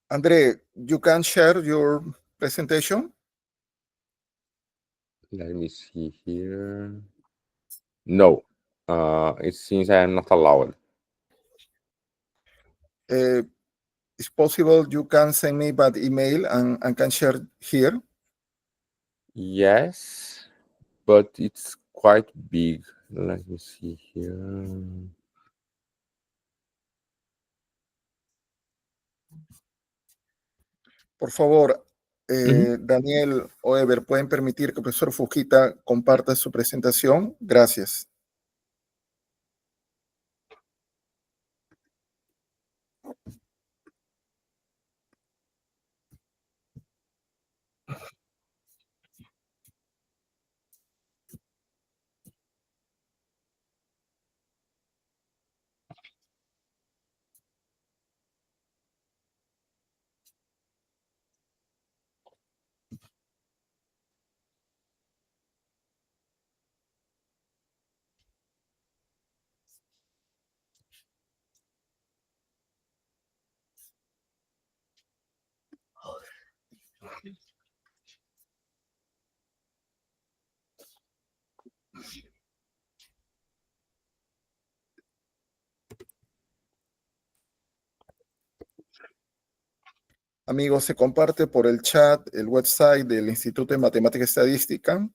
Andre, you can share your presentation? Let me see here. No, it seems I am not allowed. It's possible you can send me by email and can share here? Yes, but it's quite big. Let me see here. Por favor, Daniel o Ever, ¿pueden permitir que el profesor Fujita comparta su presentación? Gracias. Amigos, se comparte por el chat el website del Instituto de Matemática y Estadística,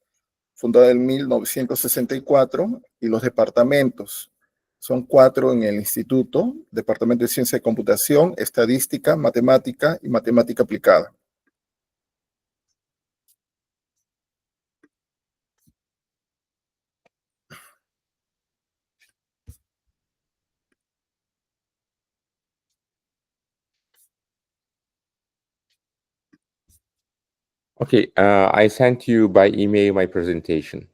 fundado en 1964, y los departamentos. Son 4 en el instituto: Departamento de Ciencia de Computación, Estadística, Matemática y Matemática Aplicada. Okay, I sent you by email my presentation.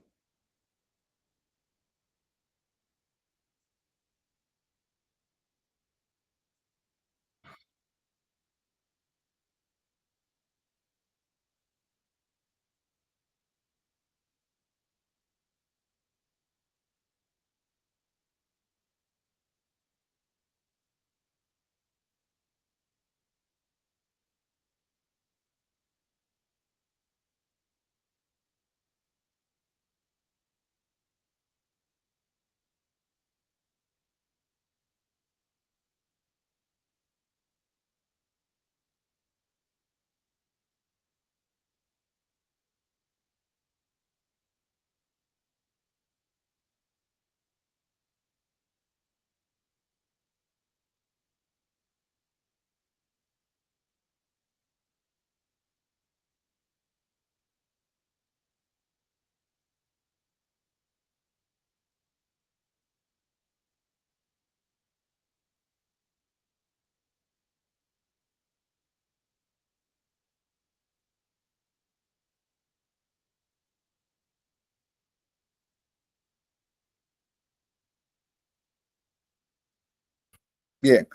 Bien,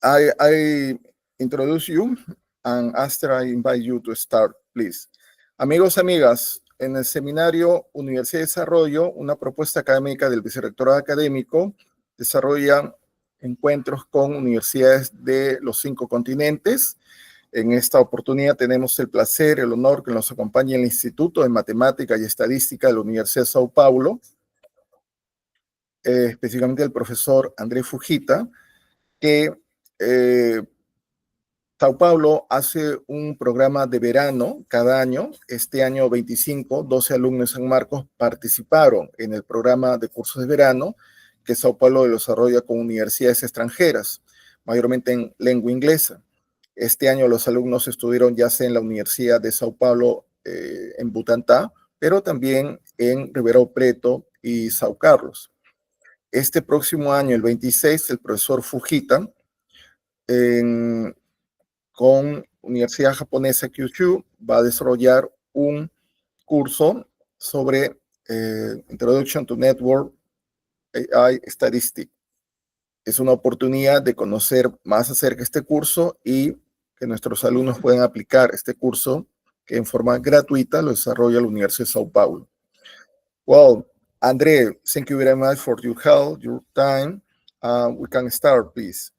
I introduce you and after I invite you to start, please. Amigos, amigas, en el seminario Universidad de Desarrollo, una propuesta académica del Vicerrectorado Académico, desarrolla encuentros con universidades de los 5 continentes. En esta oportunidad tenemos el placer, el honor que nos acompañe el Instituto de Matemática y Estadística de la Universidad de Sao Paulo, específicamente el profesor André Fujita, que Sao Paulo hace un programa de verano cada año. Este año 25, 12 alumnos en San Marcos participaron en el programa de cursos de verano que Sao Paulo desarrolla con universidades extranjeras, mayormente en lengua inglesa. Este año los alumnos estuvieron ya sea en la Universidad de Sao Paulo en Butantá, pero también en Ribeirão Preto y Sao Carlos. Este próximo año, el 26, el profesor Fujita, con Universidad Japonesa Kyushu, va a desarrollar un curso sobre Introduction to Network AI Statistics. Es una oportunidad de conocer más acerca de este curso y que nuestros alumnos puedan aplicar este curso que en forma gratuita lo desarrolla la Universidad de Sao Paulo. Well, André, thank you very much for your help, your time. We can start, please.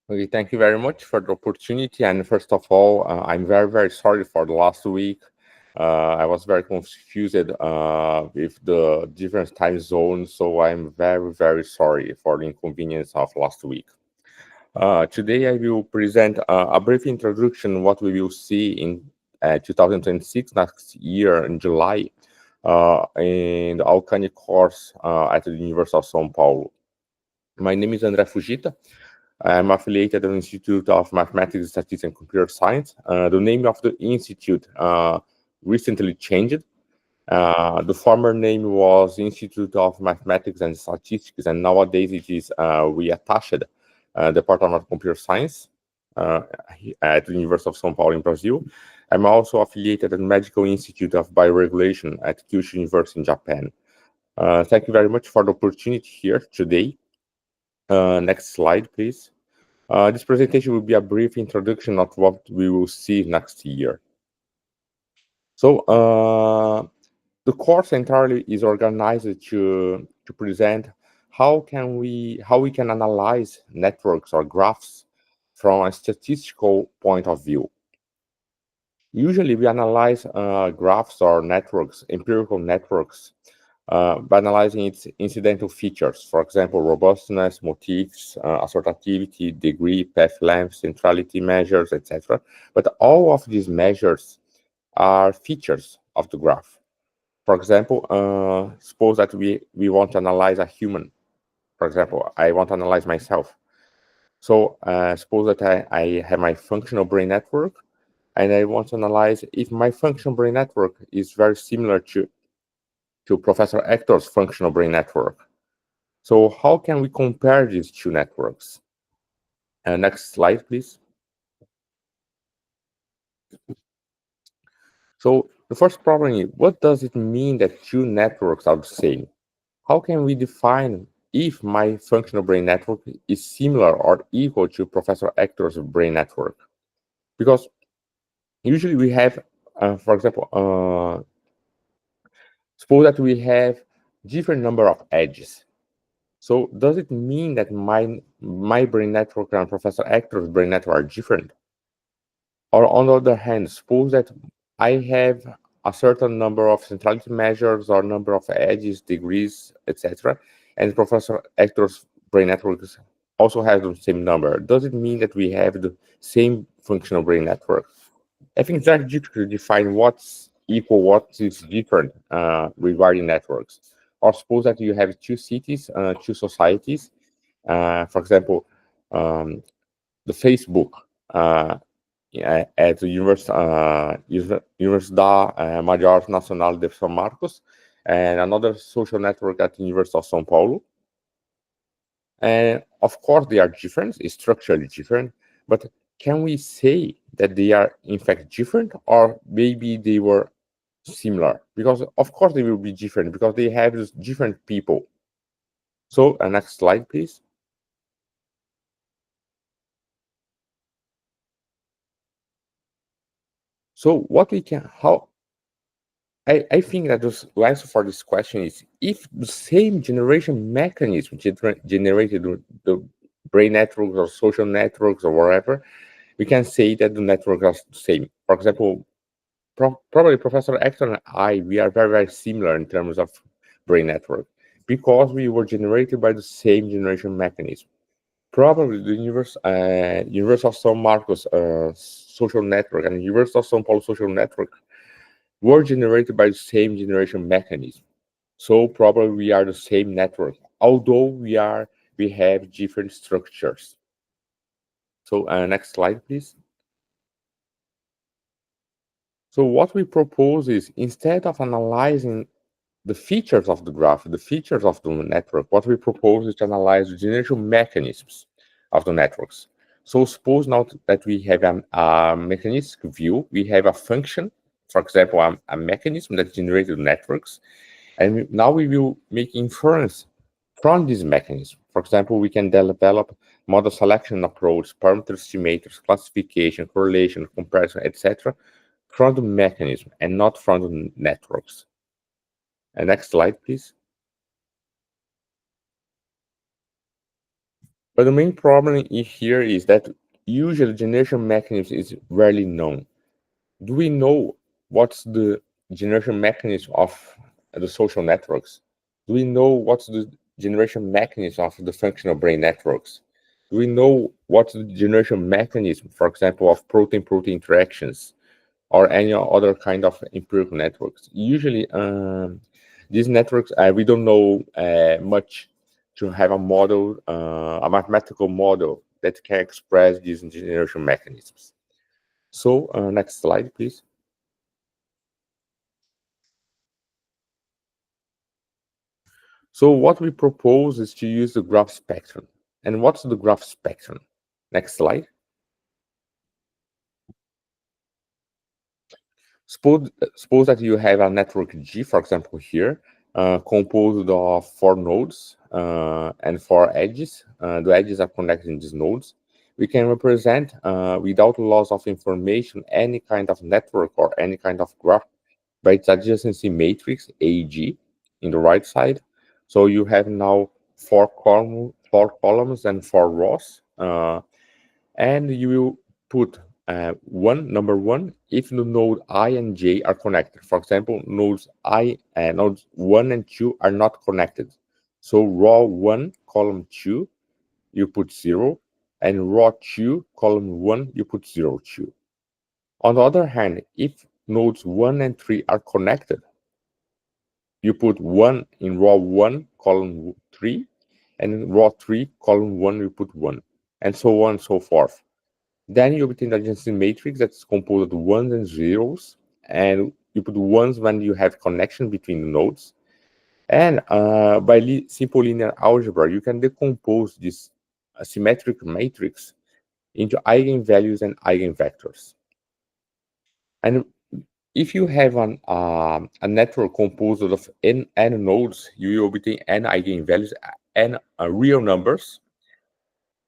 Okay, thank you very much for the opportunity. And first of all, I'm very, very sorry for the last week. I was very confused with the different time zones, so I'm very, very sorry for the inconvenience of last week. Today, I will present a brief introduction what we will see in 2026, next year in July, in the Alcani course at the University of São Paulo. My name is André Fujita. I'm affiliated at the Institute of Mathematics, Statistics, and Computer Science. The name of the institute recently changed. The former name was Institute of Mathematics and Statistics, and nowadays it is we attached Department of Computer Science at the University of São Paulo in Brazil. I'm also affiliated at the Medical Institute of Bioregulation at Kyushu University in Japan. Thank you very much for the opportunity here today. Next slide, please. This presentation will be a brief introduction of what we will see next year. So the course entirely is organized to present how we can analyze networks or graphs from a statistical point of view. Usually we analyze graphs or networks, empirical networks, by analyzing its incidental features, for example, robustness, motifs, assortativity, degree, path length, centrality measures, etc. But all of these measures are features of the graph. For example, suppose that we want to analyze a human. For example, I want to analyze myself. So suppose that I have my functional brain network, and I want to analyze if my functional brain network is very similar to Professor Hector's functional brain network. So how can we compare these two networks? Next slide, please. So the first problem is, what does it mean that two networks are the same? How can we define if my functional brain network is similar or equal to Professor Hector's brain network? Because usually we have, for example, suppose that we have different number of edges. So does it mean that my brain network and Professor Hector's brain network are different? Or on the other hand, suppose that I have a certain number of centrality measures or number of edges, degrees, etc., and Professor Hector's brain networks also have the same number. Does it mean that we have the same functional brain network? I think it's very difficult to define what's equal, what is different regarding networks. Or suppose that you have two cities, two societies. For example, the Facebook at the Universidade Maior Nacional de São Marcos, and another social network at the University of São Paulo. And of course, they are different, structurally different, but can we say that they are in fact different, or maybe they were similar? Because of course they will be different because they have different people. So next slide, please. So what we can, how I think that the answer for this question is, if the same generation mechanism generated the brain networks or social networks or whatever, we can say that the networks are the same. For example, probably Professor Hector and I, we are very, very similar in terms of brain network because we were generated by the same generation mechanism. Probably the University of São Marcos social network and the University of São Paulo social network were generated by the same generation mechanism. So probably we are the same network, although we have different structures. So next slide, please. So what we propose is, instead of analyzing the features of the graph, the features of the network, what we propose is to analyze the generation mechanisms of the networks. So suppose now that we have a mechanistic view, we have a function, for example, a mechanism that generated networks, and now we will make inference from this mechanism. For example, we can develop model selection approach, parameter estimators, classification, correlation, comparison, etc., from the mechanism and not from the networks. Next slide, please. But the main problem here is that usually generation mechanism is rarely known. Do we know what's the generation mechanism of the social networks? Do we know what's the generation mechanism of the functional brain networks? Do we know what's the generation mechanism, for example, of protein-protein interactions or any other kind of empirical networks? Usually, these networks, we don't know much to have a model, a mathematical model that can express these generation mechanisms. So, next slide, please. So what we propose is to use the graph spectrum. And what's the graph spectrum? Next slide. Suppose that you have a network G, for example, here, composed of 4 nodes and 4 edges. The edges are connected in these nodes. We can represent, without loss of information, any kind of network or any kind of graph by its adjacency matrix, AG, in the right side. So you have now 4 columns and 4 rows. And you will put number one, if the node I and J are connected. For example, nodes 1 and 2 are not connected. So row 1, column 2, you put 0, and row 2, column 1, you put 0, 2. On the other hand, if nodes 1 and 3 are connected, you put 1 in row 1, column 3, and in row 3, column 1, you put 1, and so on and so forth. Then you obtain the adjacency matrix that's composed of ones and zeros, and you put ones when you have connection between the nodes. And by simple linear algebra, you can decompose this symmetric matrix into eigenvalues and eigenvectors. And if you have a network composed of n nodes, you will obtain n eigenvalues and real numbers.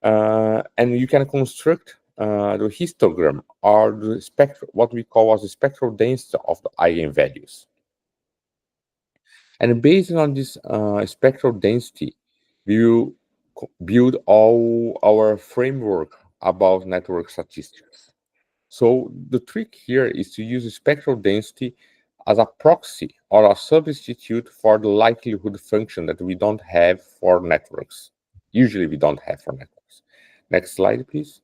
And you can construct the histogram or the spectrum, what we call as the spectral density of the eigenvalues. And based on this spectral density, we will build all our framework about network statistics. So the trick here is to use spectral density as a proxy or a substitute for the likelihood function that we don't have for networks. Usually we don't have for networks. Next slide, please.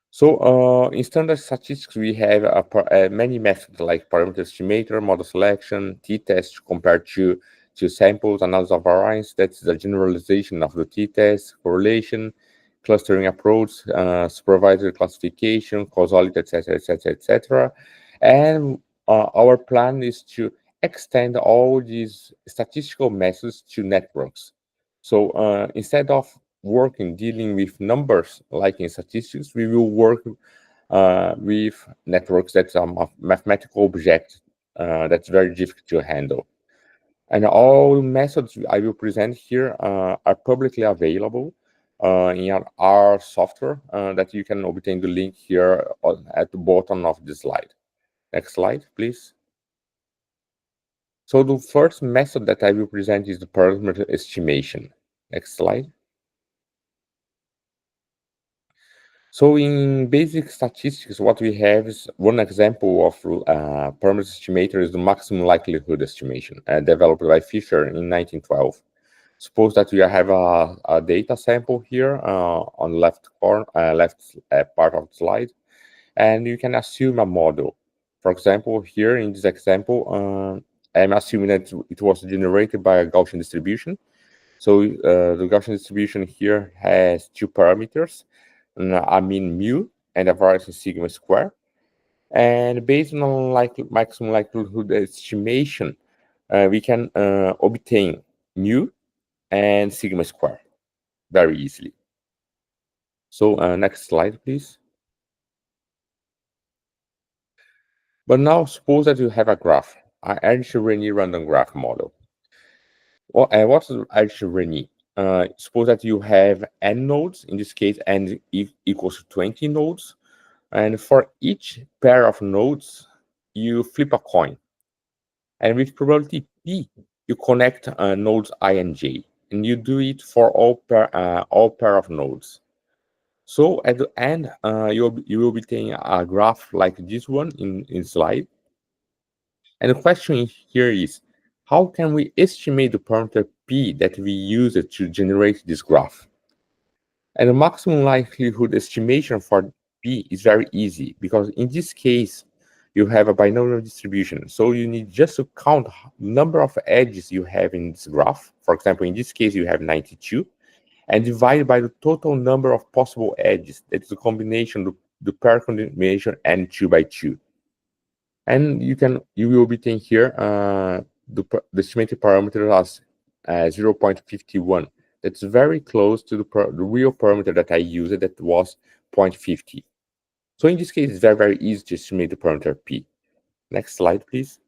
So in standard statistics, we have many methods like parameter estimator, model selection, t-test compared to samples, analysis of variance. That's the generalization of the t-test, correlation, clustering approach, supervisor classification, causality, etc., etc., etc. And our plan is to extend all these statistical methods to networks. So instead of dealing with numbers like in statistics, we will work with networks that's a mathematical object that's very difficult to handle. And all methods I will present here are publicly available in our software that you can obtain the link here at the bottom of the slide. Next slide, please. So the first method that I will present is the parameter estimation. Next slide. So in basic statistics, what we have is one example of parameter estimator is the maximum likelihood estimation developed by Fisher in 1912. Suppose that we have a data sample here on the left part of the slide, and you can assume a model. For example, here in this example, I'm assuming that it was generated by a Gaussian distribution. So the Gaussian distribution here has 2 parameters, a mean mu and a variance sigma square. And based on maximum likelihood estimation, we can obtain mu and sigma square very easily. So next slide, please. But now suppose that you have a graph, an Erdős-Rényi random graph model. Well, what's Erdős-Rényi? Suppose that you have n nodes, in this case n equals to 20 nodes, and for each pair of nodes, you flip a coin. And with probability P, you connect nodes I and J. and you do it for all pair of nodes. So at the end, you will be taking a graph like this one in slide. And the question here is, how can we estimate the parameter p that we use to generate this graph? And the maximum likelihood estimation for p is very easy, because in this case, you have a binomial distribution. So you need just to count the number of edges you have in this graph. For example, in this case, you have 92, and divide by the total number of possible edges. That is a combination, the pair combination and 2 by 2. And you will obtain here the estimated parameter as 0.51. That's very close to the real parameter that I used, that was 0.50. So in this case, it's very, very easy to estimate the parameter p. Next slide, please.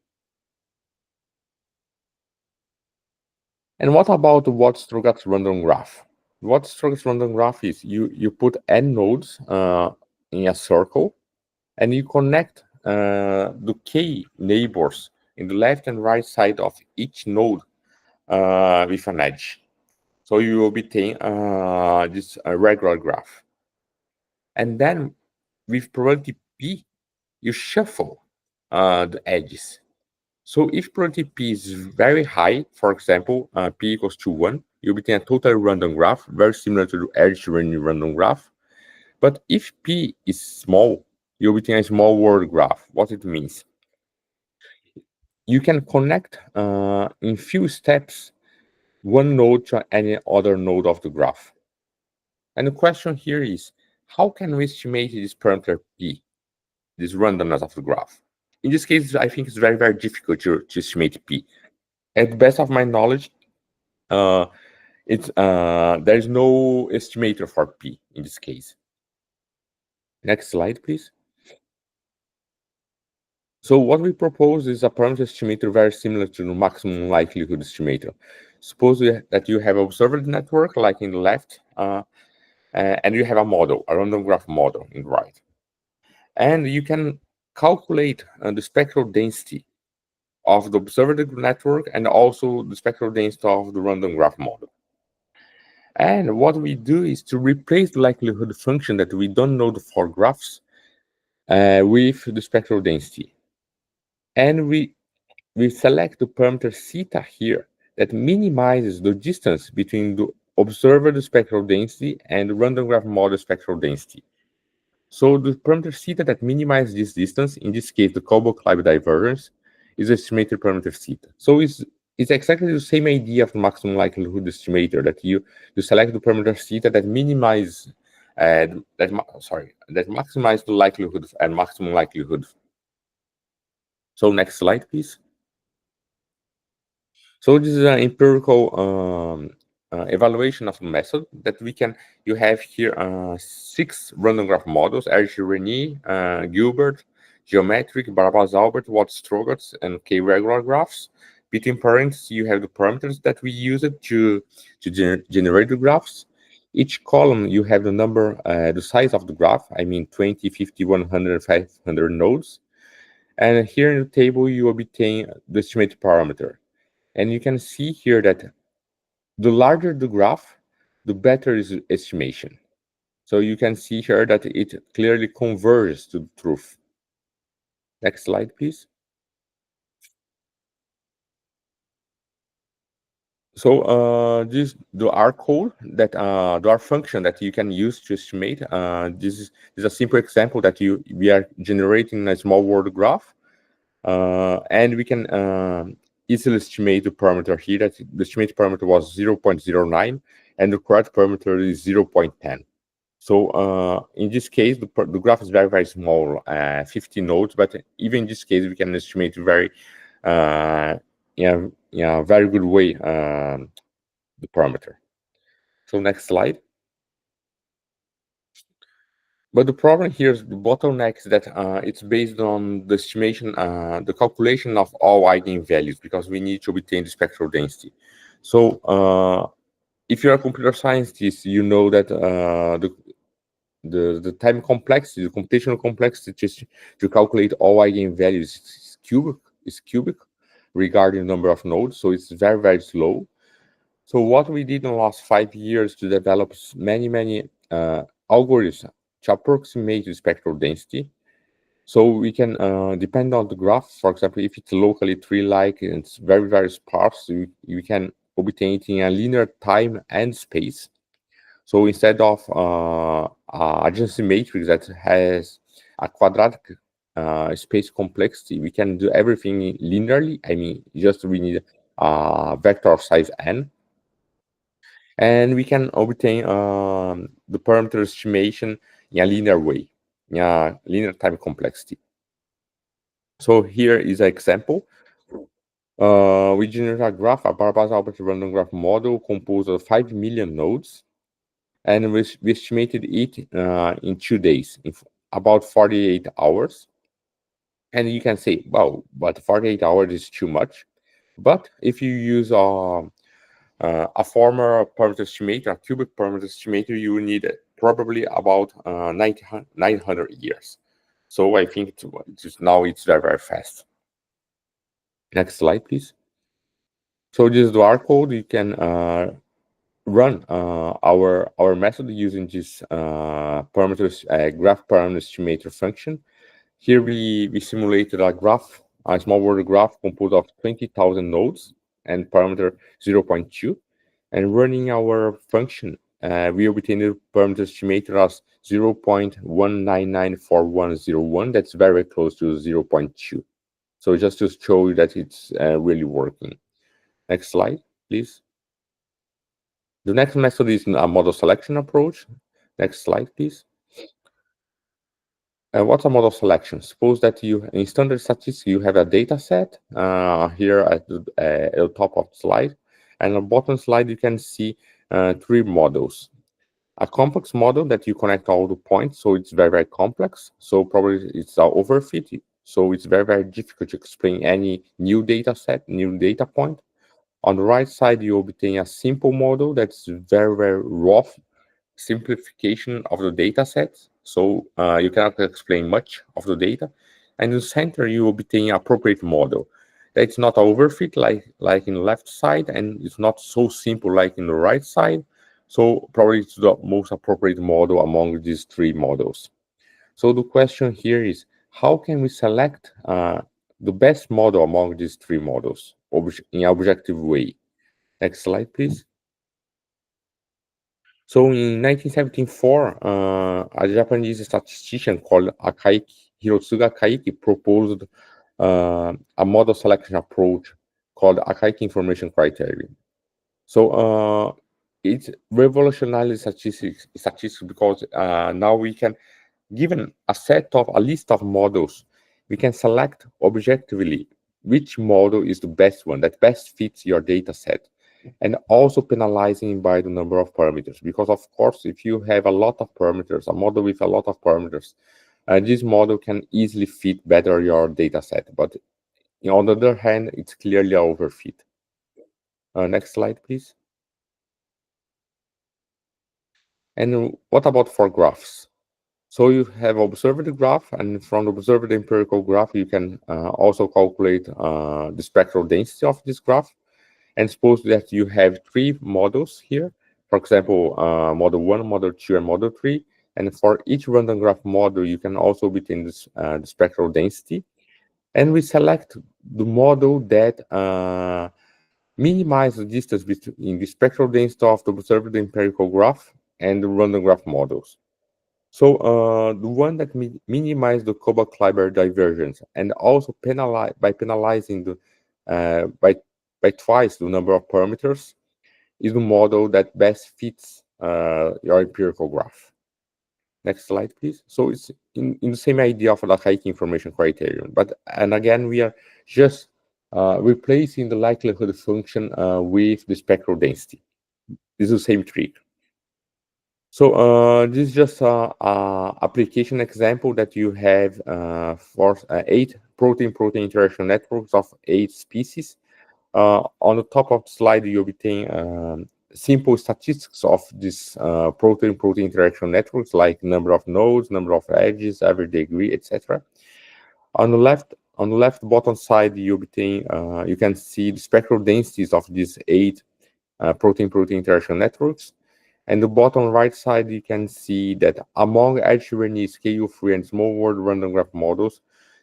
And what about the Watt-Strogatz random graph? Watt-Strogatz random graph is you put n nodes in a circle, and you connect the k neighbors in the left and right side of each node with an edge. So you will obtain this regular graph. And then with probability p, you shuffle the edges. So if probability p is very high, for example, p equals to 1, you obtain a totally random graph, very similar to the edge random graph. But if p is small, you obtain a small world graph. What it means? You can connect in few steps one node to any other node of the graph. And the question here is, how can we estimate this parameter p, this randomness of the graph? In this case, I think it's very, very difficult to estimate p. At the best of my knowledge, there is no estimator for p in this case. Next slide, please. So what we propose is a parameter estimator very similar to the maximum likelihood estimator. Suppose that you have observed network, like in the left, and you have a model, a random graph model in the right. And you can calculate the spectral density of the observed network and also the spectral density of the random graph model. And what we do is to replace the likelihood function that we don't know for graphs with the spectral density. And we select the parameter theta here that minimizes the distance between the observed spectral density and the random graph model spectral density. So the parameter theta that minimizes this distance, in this case the Kolbo-Kleib divergence, is estimated parameter theta. So it's exactly the same idea of the maximum likelihood estimator, that you select the parameter theta that minimize that maximize the likelihood and maximum likelihood. So next slide, please. So this is an empirical evaluation of the method that you have here 6 random graph models: Rene, Gilbert, geometric, Barbaz-Albert, Watt-Strogatz, and k-regular graphs. Between parentheses, you have the parameters that we use to generate the graphs. Each column, you have the number, the size of the graph, I mean 20, 50, 100, 500 nodes. And here in the table, you obtain the estimated parameter. And you can see here that the larger the graph, the better is the estimation. So you can see here that it clearly converges to the truth. Next slide, please. So the R code, that the R function that you can use to estimate. This is a simple example that we are generating a small world graph, and we can easily estimate the parameter here. That the estimated parameter was 0.09, and the correct parameter is 0.10. So in this case, the graph is very, very small, 50 nodes, but even in this case, we can estimate very, very good way the parameter. So next slide. But the problem here is the bottleneck is that it's based on the estimation, the calculation of all eigenvalues, because we need to obtain the spectral density. So if you're a computer scientist, you know that the time complexity, the computational complexity to calculate all eigenvalues is cubic regarding the number of nodes, so it's very, very slow. So what we did in the last 5 years to develop many algorithms to approximate the spectral density. So we can depend on the graph. For example, if it's locally tree-like and it's very sparse, you can obtain it in a linear time and space. So instead of adjacency matrix that has a quadratic space complexity, we can do everything linearly. I mean, just we need a vector of size n. And we can obtain the parameter estimation in a linear way, in a linear time complexity. So here is an example. We generate a graph, a pairwise Albert random graph model composed of 5 million nodes. And we estimated it in 2 days, in about 48 hours. And you can say, well, but 48 hours is too much. But if you use a former parameter estimator, a cubic parameter estimator, you will need probably about 900 years. So I think now it's very fast. Next slide, please. So this is the R code. You can run our method using this parameters graph parameter estimator function. Here we simulated a graph, a small world graph composed of 20,000 nodes and parameter 0.2. And running our function, we obtained the parameter estimator as 0.1994101. That's very close to 0.2. So just to show you that it's really working. Next slide, please. The next method is a model selection approach. Next slide, please. What's a model selection? Suppose that in standard statistics, you have a data set here at the top of the slide. And on the bottom slide, you can see 3 models. A complex model that you connect all the points, so it's very complex. So probably it's an overfit. So it's very difficult to explain any new data set, new data point. On the right side, you obtain a simple model that's very rough simplification of the data set. So you cannot explain much of the data. And in the center, you obtain an appropriate model. That's not overfit like in the left side, and it's not so simple like in the right side. So probably it's the most appropriate model among these 3 models. So the question here is, how can we select the best model among these 3 models in an objective way? Next slide, please. So in 1974, a Japanese statistician called Hirosuga Akaiki proposed a model selection approach called Akaiki information criterion. So it revolutionized statistics because now we can, given a list of models, we can select objectively which model is the best one that best fits your data set, and also penalizing by the number of parameters. Because of course, if you have a lot of parameters, a model with a lot of parameters, this model can easily fit better your data set. But on the other hand, it's clearly overfit. Next slide, please. And what about for graphs? So you have observed the graph, and from the observed empirical graph, you can also calculate the spectral density of this graph. And suppose that you have 3 models here, for example, model 1, model 2, and model 3. And for each random graph model, you can also obtain this, the spectral density. And we select the model that minimizes the distance between the spectral density of the observed empirical graph and the random graph models. So the one that minimizes the Koba-Kleiber divergence and also penalizing the by twice the number of parameters is the model that best fits your empirical graph. Next slide, please. So it's in the same idea of the Akaiki information criterion, and again we are just replacing the likelihood function with the spectral density. This is the same trick. So this is just a application example that you have for 8 protein-protein interaction networks of 8 species. On the top of the slide, you obtain simple statistics of this protein-protein interaction networks, like number of nodes, number of edges, average degree, etc. On the left bottom side, you obtain you can see the spectral densities of these 8 protein-protein interaction networks. And the bottom right side, you can see that among edge-rendered scale-free and small-world random graph models,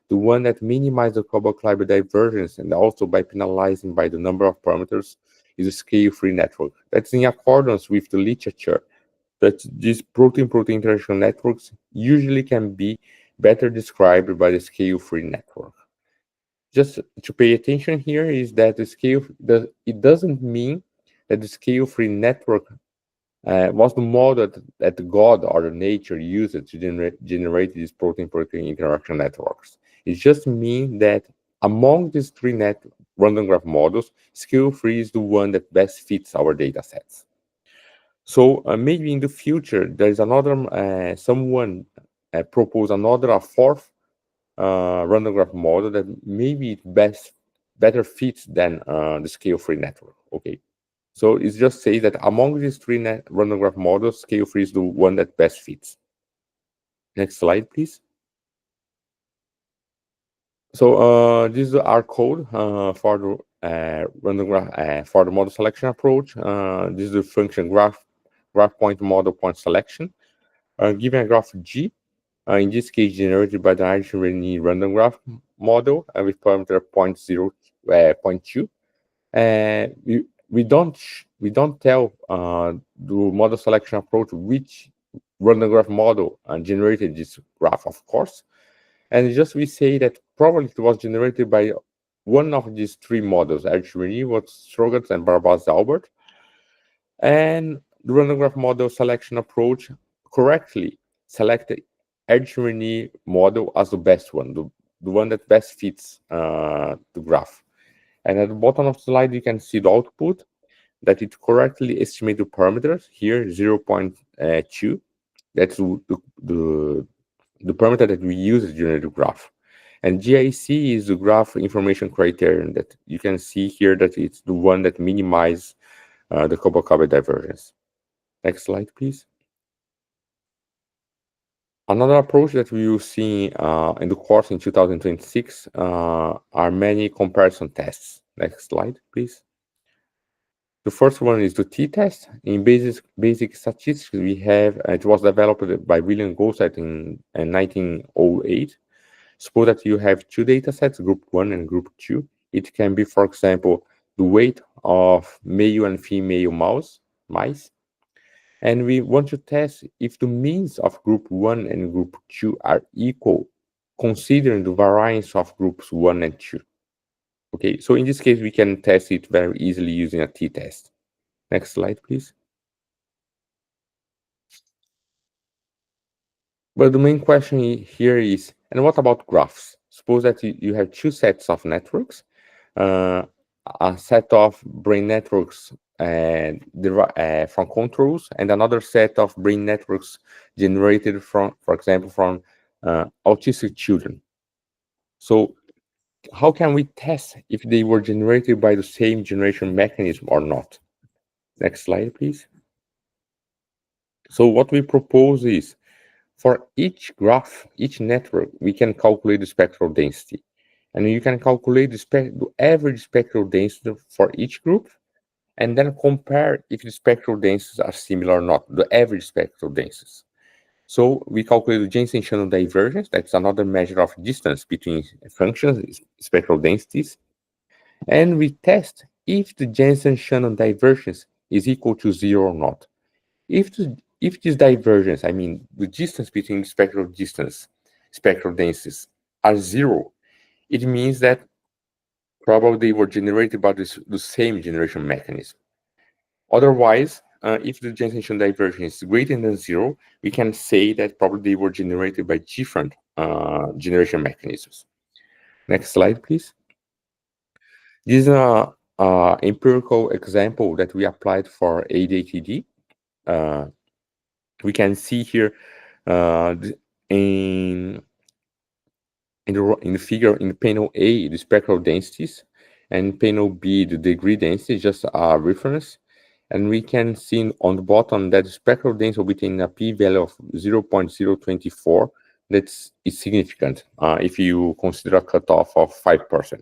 the one that minimizes the Cobalt-Kleber divergence and also by penalizing by the number of parameters is a scale-free network. That's in accordance with the literature that these protein-protein interaction networks usually can be better described by the scale-free network. Just to pay attention here is that it doesn't mean that the scale-free network was the model that God or the nature used to generate these protein-protein interaction networks. It just means that among these three random graph models, scale-free is the one that best fits our data sets. So maybe in the future, there is another, someone propose a fourth random graph model that maybe it better fits than the scale-free network. Okay, so it just says that among these three random graph models, scale-free is the one that best fits. Next slide, please. So this is our code for the random graph for the model selection approach. This is the function graph point model point selection. Given a graph G, in this case generated by the edge-rendered random graph model with parameter 0.2. We don't tell the model selection approach which random graph model generated this graph, of course, and just we say that probably it was generated by one of these three models: edge-rendered, Strogatz, and Barbaz-Albert. And the random graph model selection approach correctly selected edge-rendered model as the best one, the one that best fits the graph. And at the bottom of the slide, you can see the output that it correctly estimates the parameters here, 0.2. That's the parameter that we use to generate the graph. And GIC is the graph information criterion that you can see here that it's the one that minimizes the Cobalt-Kleber divergence. Next slide, please. Another approach that we will see in the course in 2026 are many comparison tests. Next slide, please. The first one is the t-test. In basic statistics, we have, it was developed by William Goldstein in 1908. Suppose that you have two data sets, group 1 and group 2. It can be, for example, the weight of male and female mice. And we want to test if the means of group 1 and group 2 are equal, considering the variance of groups 1 and 2. Okay, so in this case, we can test it very easily using a t-test. Next slide, please. But the main question here is, and what about graphs? Suppose that you have two sets of networks, a set of brain networks from controls, and another set of brain networks generated from, for example, from autistic children. So how can we test if they were generated by the same generation mechanism or not? Next slide, please. So what we propose is, for each graph, each network, we can calculate the spectral density. And you can calculate the average spectral density for each group, and then compare if the spectral densities are similar or not, the average spectral densities. So we calculate the Jensen-Shannon divergence. That's another measure of distance between functions, spectral densities. And we test if the Jensen-Shannon divergence is equal to 0 or not. If this divergence, I mean the distance between spectral densities are 0, it means that probably they were generated by the same generation mechanism. Otherwise, if the Jensen divergence is greater than 0, we can say that probably they were generated by different generation mechanisms. Next slide, please. This is an empirical example that we applied for ADHD. We can see here in the figure in panel A, the spectral densities, and panel B, the degree density, just a reference. And we can see on the bottom that the spectral density within a p-value of 0.024, that's significant if you consider a cutoff of 5%.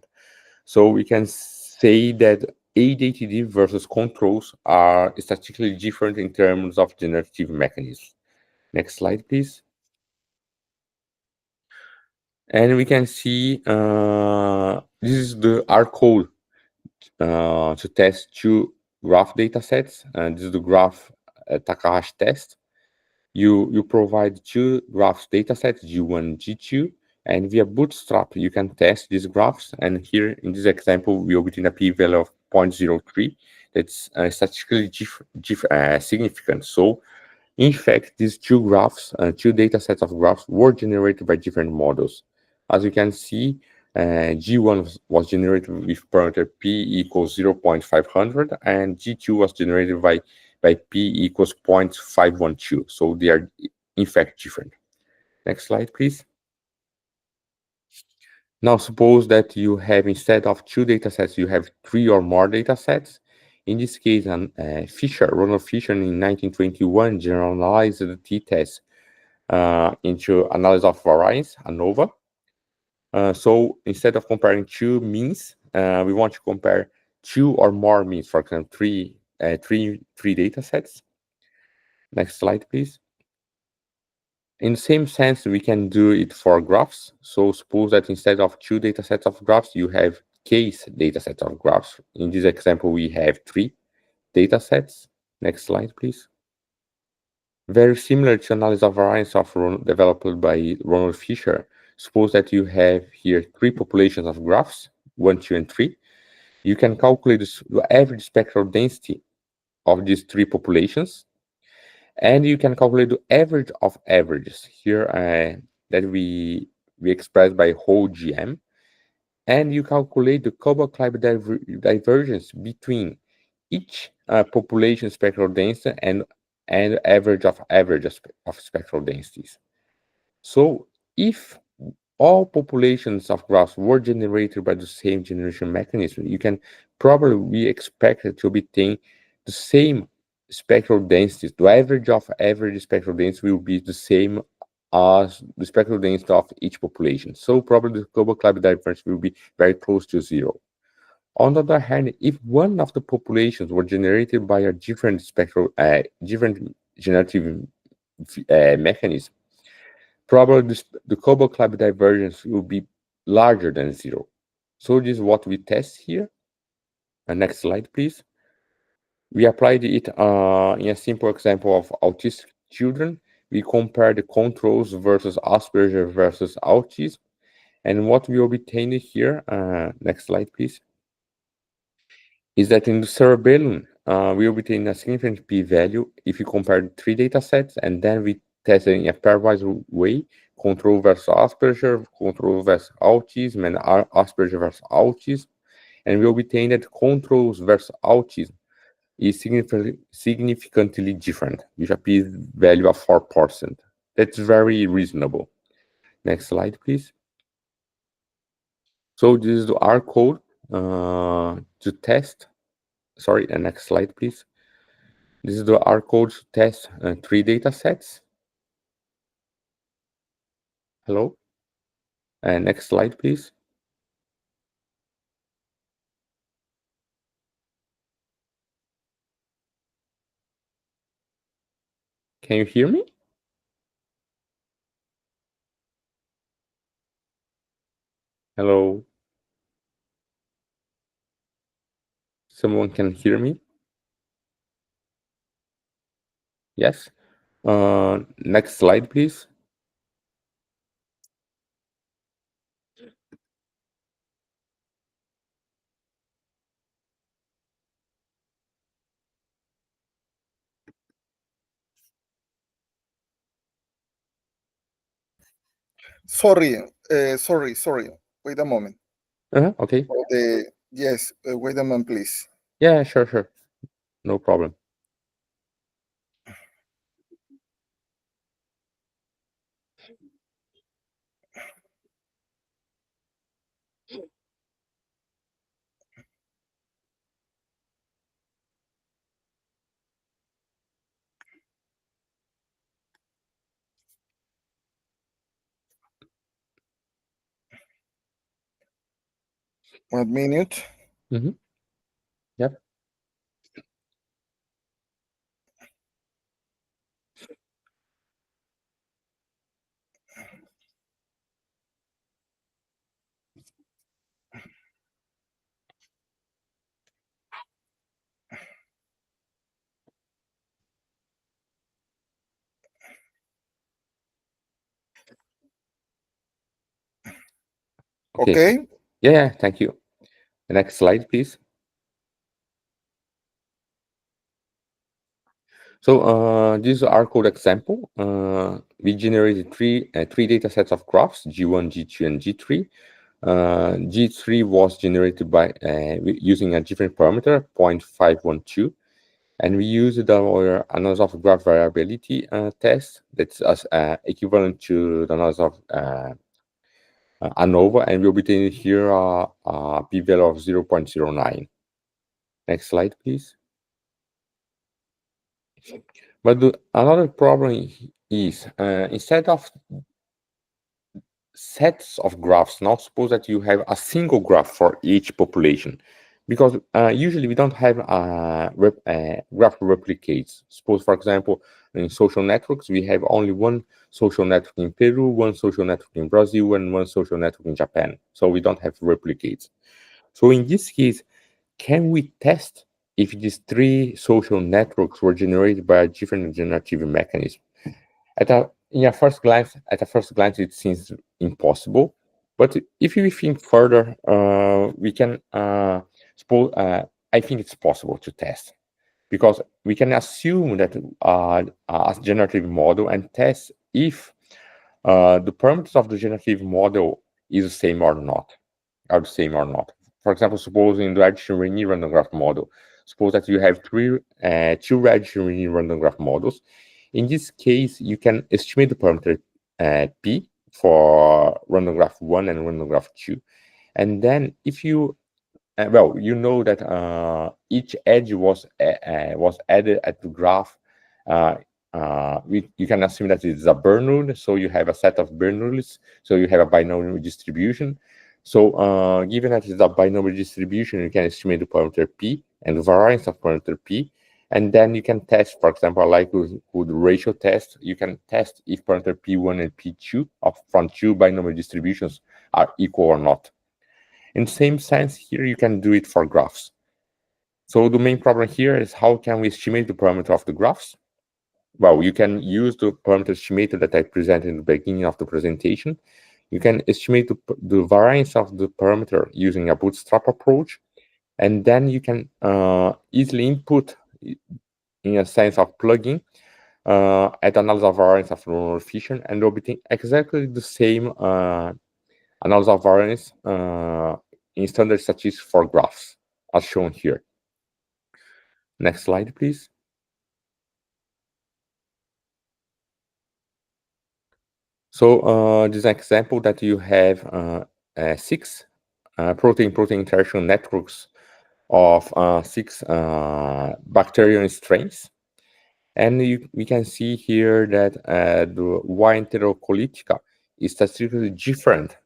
So we can say that ADTD versus controls are statistically different in terms of generative mechanisms. Next slide, please. And we can see this is the R code to test two graph data sets. And this is the graph Takahashi test. You provide two graphs data sets, G1 and G2, and via Bootstrap, you can test these graphs. And here in this example, we obtain a p-value of 0.03. That's statistically significant. So in fact, these two graphs, two data sets of graphs were generated by different models. As you can see, G1 was generated with parameter p equals 0.500, and G2 was generated by p equals 0.512. So they are in fact different. Next slide, please. Now, suppose that you have, instead of two data sets, you have three or more data sets. In this case, Ronald Fisher in 1921 generalized the t-test into analysis of variance, ANOVA. So instead of comparing two means, we want to compare two or more means, for example, three data sets. Next slide, please. In the same sense, we can do it for graphs. So suppose that instead of two data sets of graphs, you have case data sets of graphs. In this example, we have three data sets. Next slide, please. Very similar to analysis of variance developed by Ronald Fisher. Suppose that you have here three populations of graphs, 1, 2, and 3. You can calculate the average spectral density of these three populations, and you can calculate the average of averages here that we express by whole GM, and you calculate the Koba-Kleib divergence between each population spectral density and average of spectral densities. So if all populations of graphs were generated by the same generation mechanism, you can probably be expected to obtain the same spectral densities. The average of average spectral density will be the same as the spectral density of each population. So probably the Koba-Kleib divergence will be very close to zero. On the other hand, if one of the populations were generated by a different different generative mechanism, probably the Koba-Kleib divergence will be larger than zero. So this is what we test here. Next slide, please. We applied it in a simple example of autistic children. We compare the controls versus Asperger versus autism. And what we obtained here, next slide, please, is that in the cerebellum, we obtain a significant p-value if you compare the three data sets, and then we test it in a pairwise way, control versus Asperger, control versus autism, and Asperger versus autism. And we obtain that controls versus autism is significantly different, with a p-value of 4%. That's very reasonable. Next slide, please. So this is the R code to test. Sorry, next slide, please. This is the R code to test three data sets. Hello? Next slide, please. Can you hear me? Hello? Someone can hear me? Yes? Next slide, please. Sorry. Wait a moment. Okay. Yes, wait a moment, please. Yeah, sure. No problem. One minute. Mm-hmm. Yep. Okay? Yeah, thank you. The next slide, please. So this is our code example. We generated three data sets of graphs, G1, G2, and G3. G3 was generated by using a different parameter, 0.512, and we used our analysis of graph variability test that's equivalent to the analysis of ANOVA, and we obtained here a p-value of 0.09. Next slide, please. But another problem is instead of sets of graphs, now suppose that you have a single graph for each population, because usually we don't have graph replicates. Suppose, for example, in social networks, we have only one social network in Peru, one social network in Brazil, and one social network in Japan. So we don't have replicates. So in this case, can we test if these three social networks were generated by a different generative mechanism? At a first glance, it seems impossible. But if we think further, we can suppose. I think it's possible to test, because we can assume that a generative model and test if the parameters of the generative model is the same or not. Are the same or not. For example, suppose in the Redstone random graph model, suppose that you have two Redstone random graph models. In this case, you can estimate the parameter p for random graph 1 and random graph 2. And then if you, well, you know that each edge was added at the graph. You can assume that it's a Bernoulli, so you have a set of Bernoullis, so you have a binomial distribution. So given that it's a binomial distribution, you can estimate the parameter p and the variance of parameter p, and then you can test, for example, like with ratio test, you can test if parameter p1 and p2 from two binomial distributions are equal or not. In the same sense, here you can do it for graphs. So the main problem here is how can we estimate the parameter of the graphs? Well, you can use the parameter estimator that I presented in the beginning of the presentation. You can estimate the variance of the parameter using a bootstrap approach, and then you can easily input, in a sense of plugging, at analysis of variance of normal efficient, and obtain exactly the same analysis of variance in standard statistics for graphs, as shown here. Next slide, please. So this is an example that you have 6 protein-protein interaction networks of 6 bacterial strains. And we can see here that the Y enterocolytica is statistically different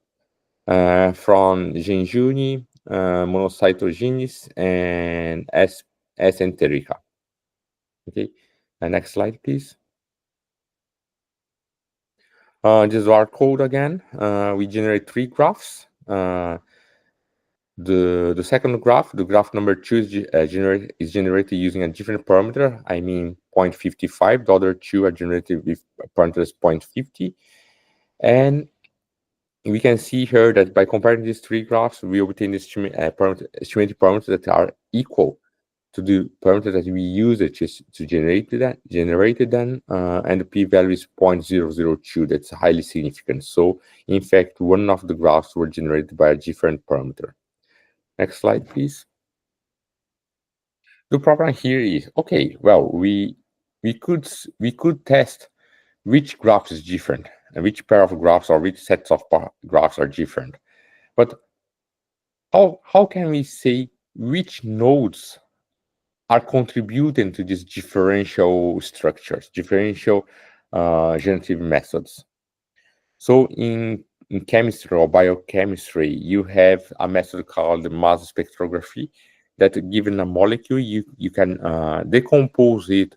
from Genjuni, monocytogenes, and S. enterica. Okay, next slide, please. This is our code again. We generate 3 graphs. The second graph, the graph number 2, is generated using a different parameter. I mean 0.55. The other 2 are generated with parameters 0.50. And we can see here that by comparing these 3 graphs, we obtain estimated parameters that are equal to the parameter that we use it to generate them, and the p-value is 0.002. That's highly significant. So in fact, one of the graphs were generated by a different parameter. Next slide, please. The problem here is, okay, well, we could test which graph is different and which pair of graphs or which sets of graphs are different. But how can we say which nodes are contributing to these differential structures, differential generative methods? So in chemistry or biochemistry, you have a method called mass spectrography that, given a molecule, you can decompose it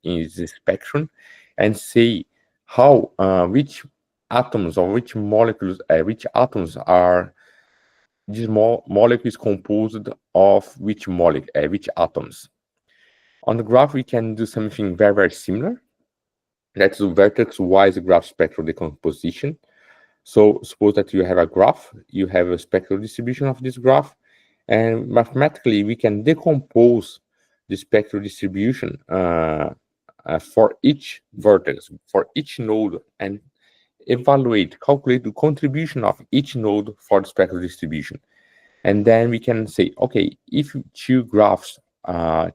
in the spectrum and say how which atoms or which molecules, which atoms are this molecule is composed of which atoms. On the graph, we can do something very similar. That's the vertex-wise graph spectral decomposition. So suppose that you have a graph, you have a spectral distribution of this graph, and mathematically we can decompose the spectral distribution for each vertex, for each node, and calculate the contribution of each node for the spectral distribution. And then we can say, okay, if two graphs,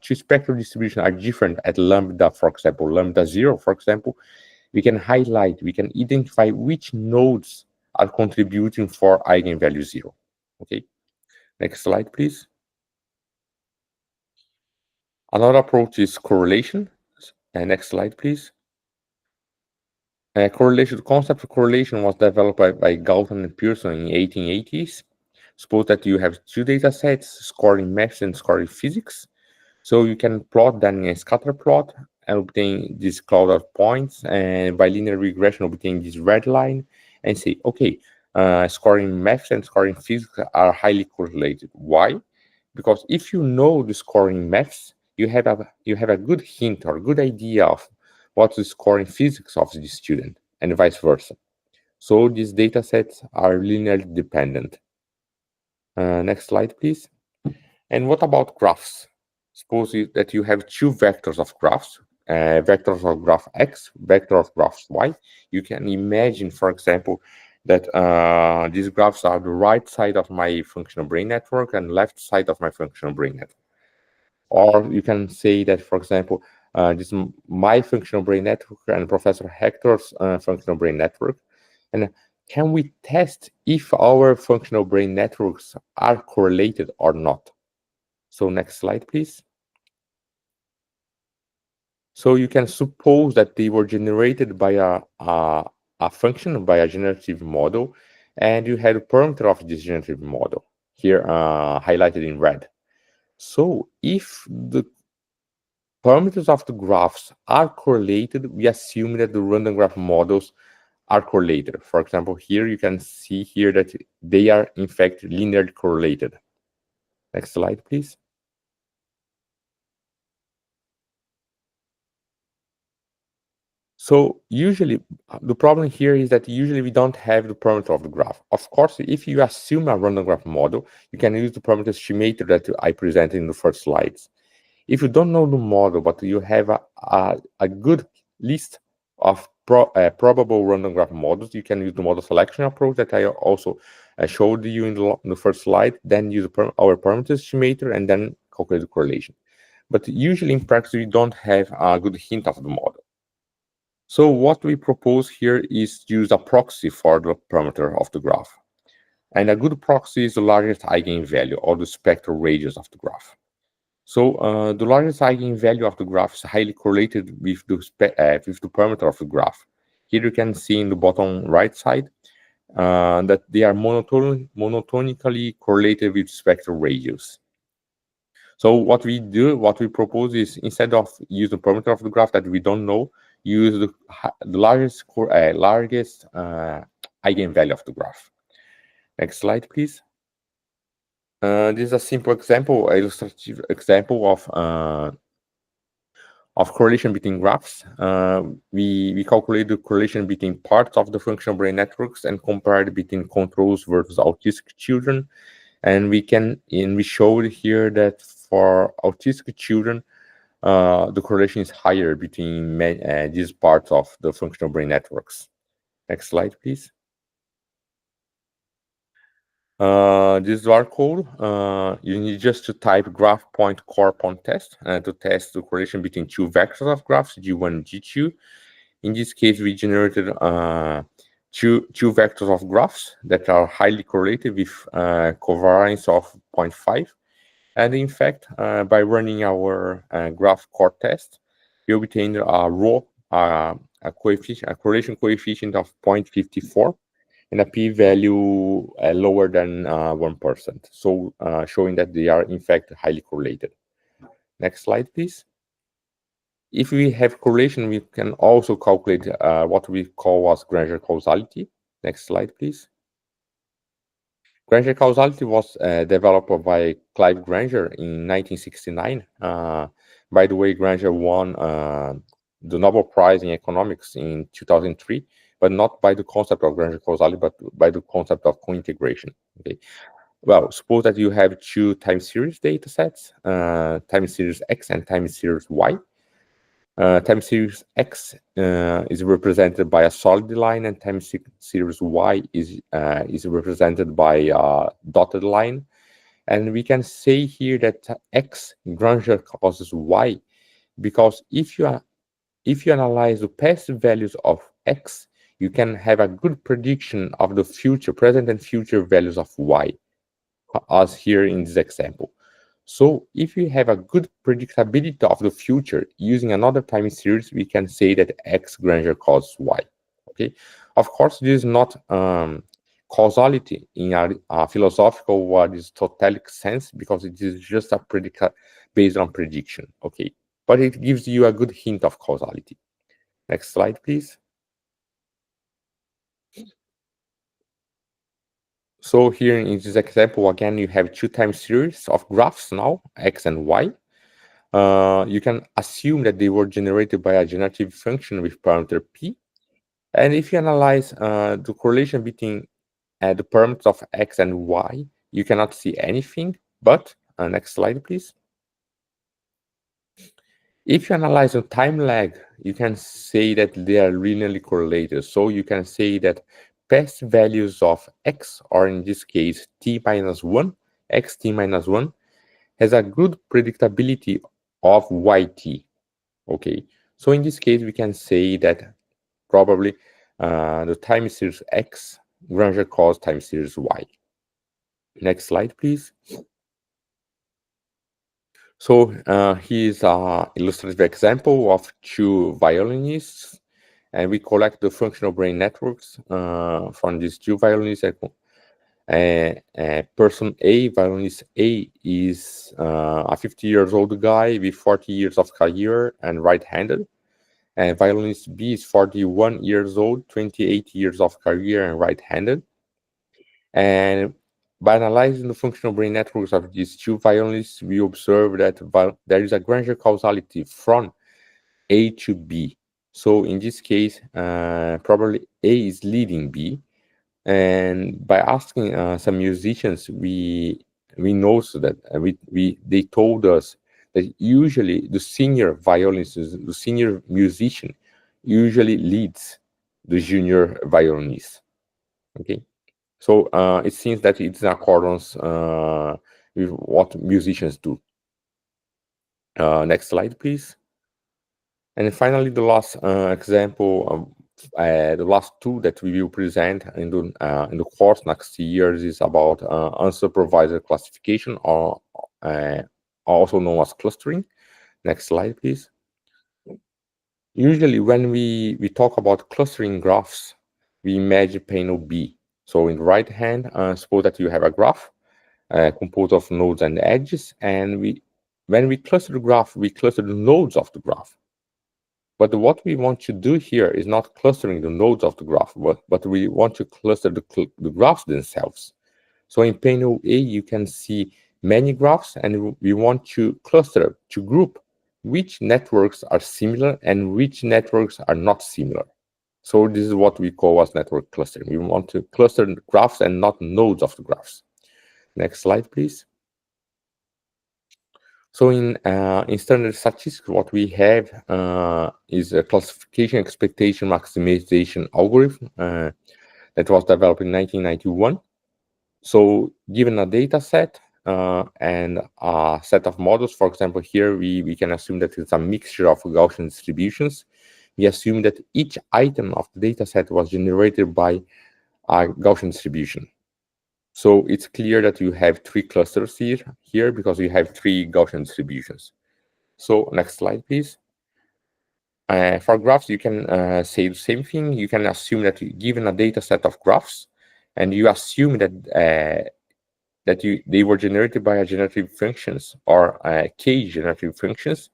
two spectral distributions are different at lambda, for example, lambda 0, for example, we can highlight, we can identify which nodes are contributing for eigenvalue 0. Okay, next slide, please. Another approach is correlation. Next slide, please. Correlation, the concept of correlation was developed by Galton and Pearson in the 1880s. Suppose that you have two data sets, scoring maths and scoring physics. So you can plot them in a scatter plot and obtain this cloud of points, and by linear regression obtain this red line and say, okay, scoring maths and scoring physics are highly correlated. Why? Because if you know the scoring maths, you have a good hint or good idea of what's the scoring physics of the student, and vice versa. So these data sets are linearly dependent. Next slide, please. And what about graphs? Suppose that you have two vectors of graphs, vectors of graph X, vector of graph Y. You can imagine, for example, that these graphs are the right side of my functional brain network and left side of my functional brain network. Or you can say that, for example, this is my functional brain network and Professor Hector's functional brain network. And can we test if our functional brain networks are correlated or not? So next slide, please. So you can suppose that they were generated by a function, by a generative model, and you had a parameter of this generative model here highlighted in red. So if the parameters of the graphs are correlated, we assume that the random graph models are correlated. For example, here you can see here that they are in fact linearly correlated. Next slide, please. So usually the problem here is that usually we don't have the parameter of the graph. Of course, if you assume a random graph model, you can use the parameter estimator that I presented in the first slides. If you don't know the model, but you have a good list of probable random graph models, you can use the model selection approach that I also showed you in the first slide, then use our parameter estimator and then calculate the correlation. But usually in practice, we don't have a good hint of the model. So what we propose here is to use a proxy for the parameter of the graph. And a good proxy is the largest eigenvalue or the spectral radius of the graph. So the largest eigenvalue of the graph is highly correlated with the parameter of the graph. Here you can see in the bottom right side that they are monotonically correlated with spectral radius. So what we propose is, instead of use the parameter of the graph that we don't know, use the largest eigenvalue of the graph. Next slide, please. This is a simple example, illustrative example of correlation between graphs. We calculate the correlation between parts of the functional brain networks and compare it between controls versus autistic children. And we showed here that for autistic children, the correlation is higher between these parts of the functional brain networks. Next slide, please. This QR code, you need just to type graph point core point test to test the correlation between two vectors of graphs, G1 and G2. In this case, we generated two vectors of graphs that are highly correlated with covariance of 0.5. And in fact, by running our graph core test, we obtained a correlation coefficient of 0.54 and a p-value lower than 1%. So showing that they are in fact highly correlated. Next slide, please. If we have correlation, we can also calculate what we call as Granger causality. Next slide, please. Granger causality was developed by Clive Granger in 1969. By the way, Granger won the Nobel Prize in economics in 2003, but not by the concept of Granger causality, but by the concept of co-integration. Okay. Well, suppose that you have two time series data sets, time series X and time series Y. Time series X is represented by a solid line, and time series Y is represented by a dotted line. And we can say here that X Granger causes Y, because if you analyze the past values of X, you can have a good prediction of the future, present and future values of Y, as here in this example. So if we have a good predictability of the future using another time series, we can say that X Granger causes Y. Okay, of course, this is not causality in a philosophical or Aristotelic sense, because it is just a predicate based on prediction. Okay, but it gives you a good hint of causality. Next slide, please. So here in this example, again, you have two time series of graphs now, X and Y. You can assume that they were generated by a generative function with parameter P. And if you analyze the correlation between the parameters of X and Y, you cannot see anything. But next slide, please. If you analyze the time lag, you can say that they are linearly correlated. So you can say that past values of X, or in this case, t minus 1, X t minus 1, has a good predictability of YT. Okay, so in this case, we can say that probably the time series X Granger cause time series Y. Next slide, please. So here's an illustrative example of two violinists, and we collect the functional brain networks from these two violinists. Person A, violinist A, is a 50 years old guy with 40 years of career and right-handed. And violinist B is 41 years old, 28 years of career and right-handed. And by analyzing the functional brain networks of these two violinists, we observe that there is a Granger causality from A to B. So in this case, probably A is leading B. And by asking some musicians, we noticed that they told us that usually the senior violinist, the senior musician, usually leads the junior violinist. Okay, so it seems that it's in accordance with what musicians do. Next slide, please. And finally, the last example, the last two that we will present in the course next year is about unsupervised classification, or also known as clustering. Next slide, please. Usually, when we talk about clustering graphs, we imagine panel B. So in the right hand, suppose that you have a graph composed of nodes and edges, and when we cluster the graph, we cluster the nodes of the graph. But what we want to do here is not clustering the nodes of the graph, but we want to cluster the graphs themselves. So in panel A, you can see many graphs, and we want to cluster, to group which networks are similar and which networks are not similar. So this is what we call as network clustering. We want to cluster the graphs and not nodes of the graphs. Next slide, please. So in standard statistics, what we have is a classification expectation maximization algorithm that was developed in 1991. So given a data set and a set of models, for example, here we can assume that it's a mixture of Gaussian distributions. We assume that each item of the data set was generated by a Gaussian distribution. So it's clear that you have three clusters here because you have three Gaussian distributions. So next slide, please. For graphs, you can say the same thing. You can assume that given a data set of graphs, and you assume that they were generated by a generative functions or k generative functions,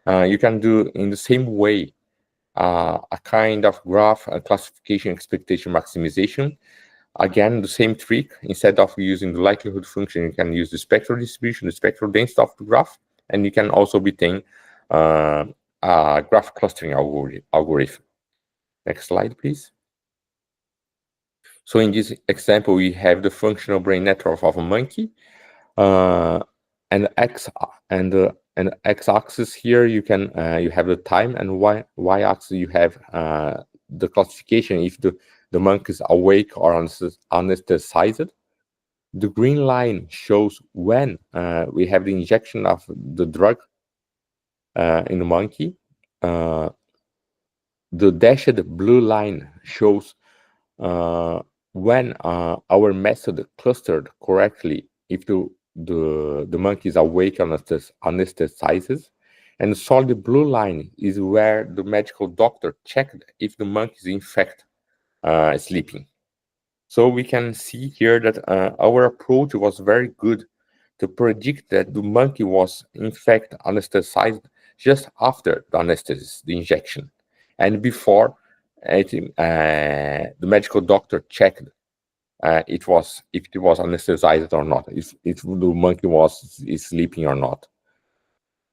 you can do in the same way a kind of graph classification expectation maximization. Again, the same trick. Instead of using the likelihood function, you can use the spectral distribution, the spectral density of the graph, and you can also obtain graph clustering algorithm. Next slide, please. So in this example, we have the functional brain network of a monkey, and x-axis here you can you have the time, and y-axis you have the classification if the monkey is awake or anesthetized. The green line shows when we have the injection of the drug in the monkey. The dashed blue line shows when our method clustered correctly if the monkey is awake or anesthetizes. And the solid blue line is where the medical doctor checked if the monkey is in fact sleeping. So we can see here that our approach was very good to predict that the monkey was in fact anesthetized just after the anesthesis, the injection, and before the medical doctor checked if it was anesthetized or not, if the monkey is sleeping or not.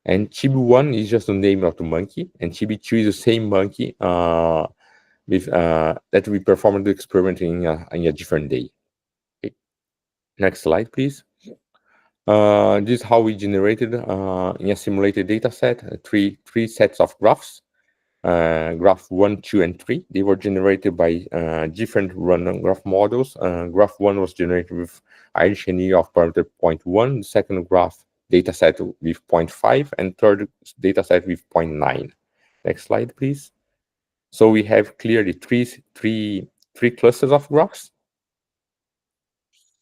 And Chibi1 is just the name of the monkey, and Chibi2 is the same monkey that we performed the experiment in a different day. Okay. Next slide, please. This is how we generated in a simulated data set three sets of graphs. Graph 1, 2, and 3. They were generated by different random graph models. Graph 1 was generated with IHNE of parameter 0.1, the second graph dataset with 0.5, and third dataset with 0.9. Next slide, please. So we have clearly three clusters of graphs.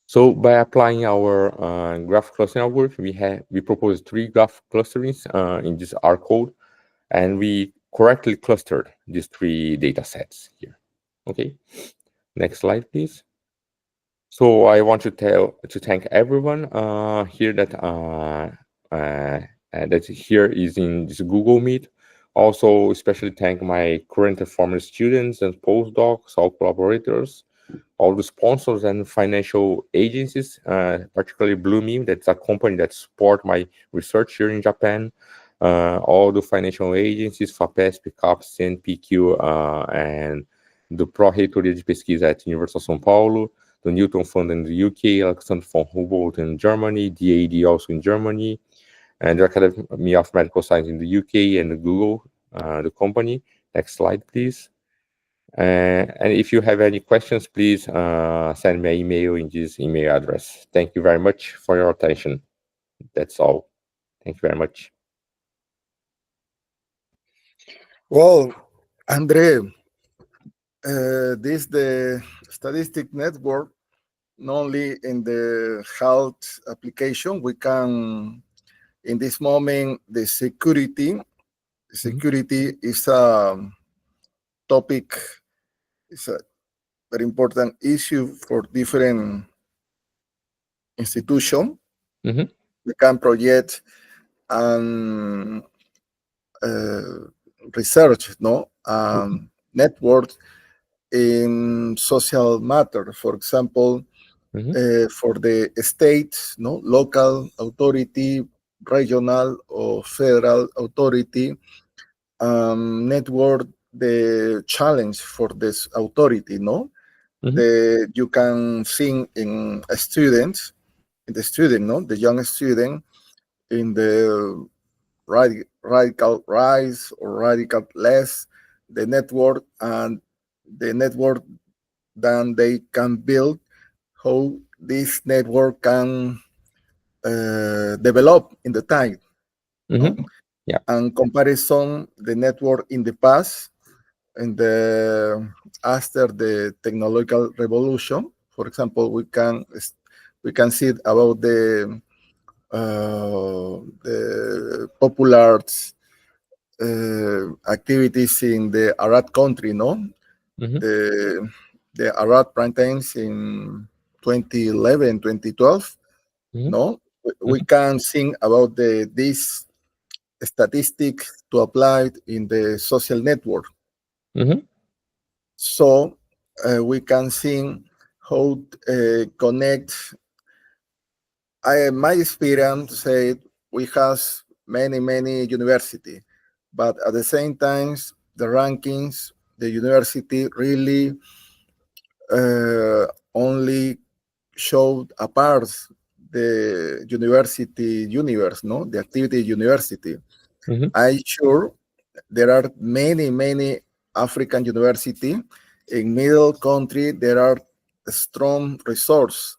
So by applying our graph clustering algorithm, we propose 3 graph clusterings in this R code, and we correctly clustered these 3 data sets here. Okay, next slide, please. So I want to thank everyone here that here is in this Google Meet. Also, especially thank my current and former students and postdocs, all collaborators, all the sponsors and financial agencies, particularly Blooming, that's a company that support my research here in Japan. All the financial agencies, FAPESP, CAPES, CNPq, and the Pró-Reitoria de Pesquisa at University of São Paulo, the Newton Fund in the UK, Alexander von Humboldt in Germany, DAD also in Germany, and the Academy of Medical Science in the UK, and Google, the company. Next slide, please. And if you have any questions, please send me an email in this email address. Thank you very much for your attention. That's all. Thank you very much. Well, Andre, this the statistic network, not only in the health application, we can, in this moment, the security is a topic, is a very important issue for different institutions. We can project and research, network in social matter. For example, for the state, local authority, regional or federal authority, network the challenge for this authority, you can think in a student, the young student, in the radical rise or radical less, the network, and the network then they can build, how this network can develop in the time. Yeah. And comparison the network in the past and after the technological revolution. For example, we can see about the popular activities in the Arab country, the Arab prime times in 2011, 2012. We can think about this statistic to apply in the social network. So we can see how connect. My experience said we have many universities, but at the same time, the rankings, the university really only showed a part the university universe, no, the activity university. I'm sure there are many African university in middle country. There are strong resource,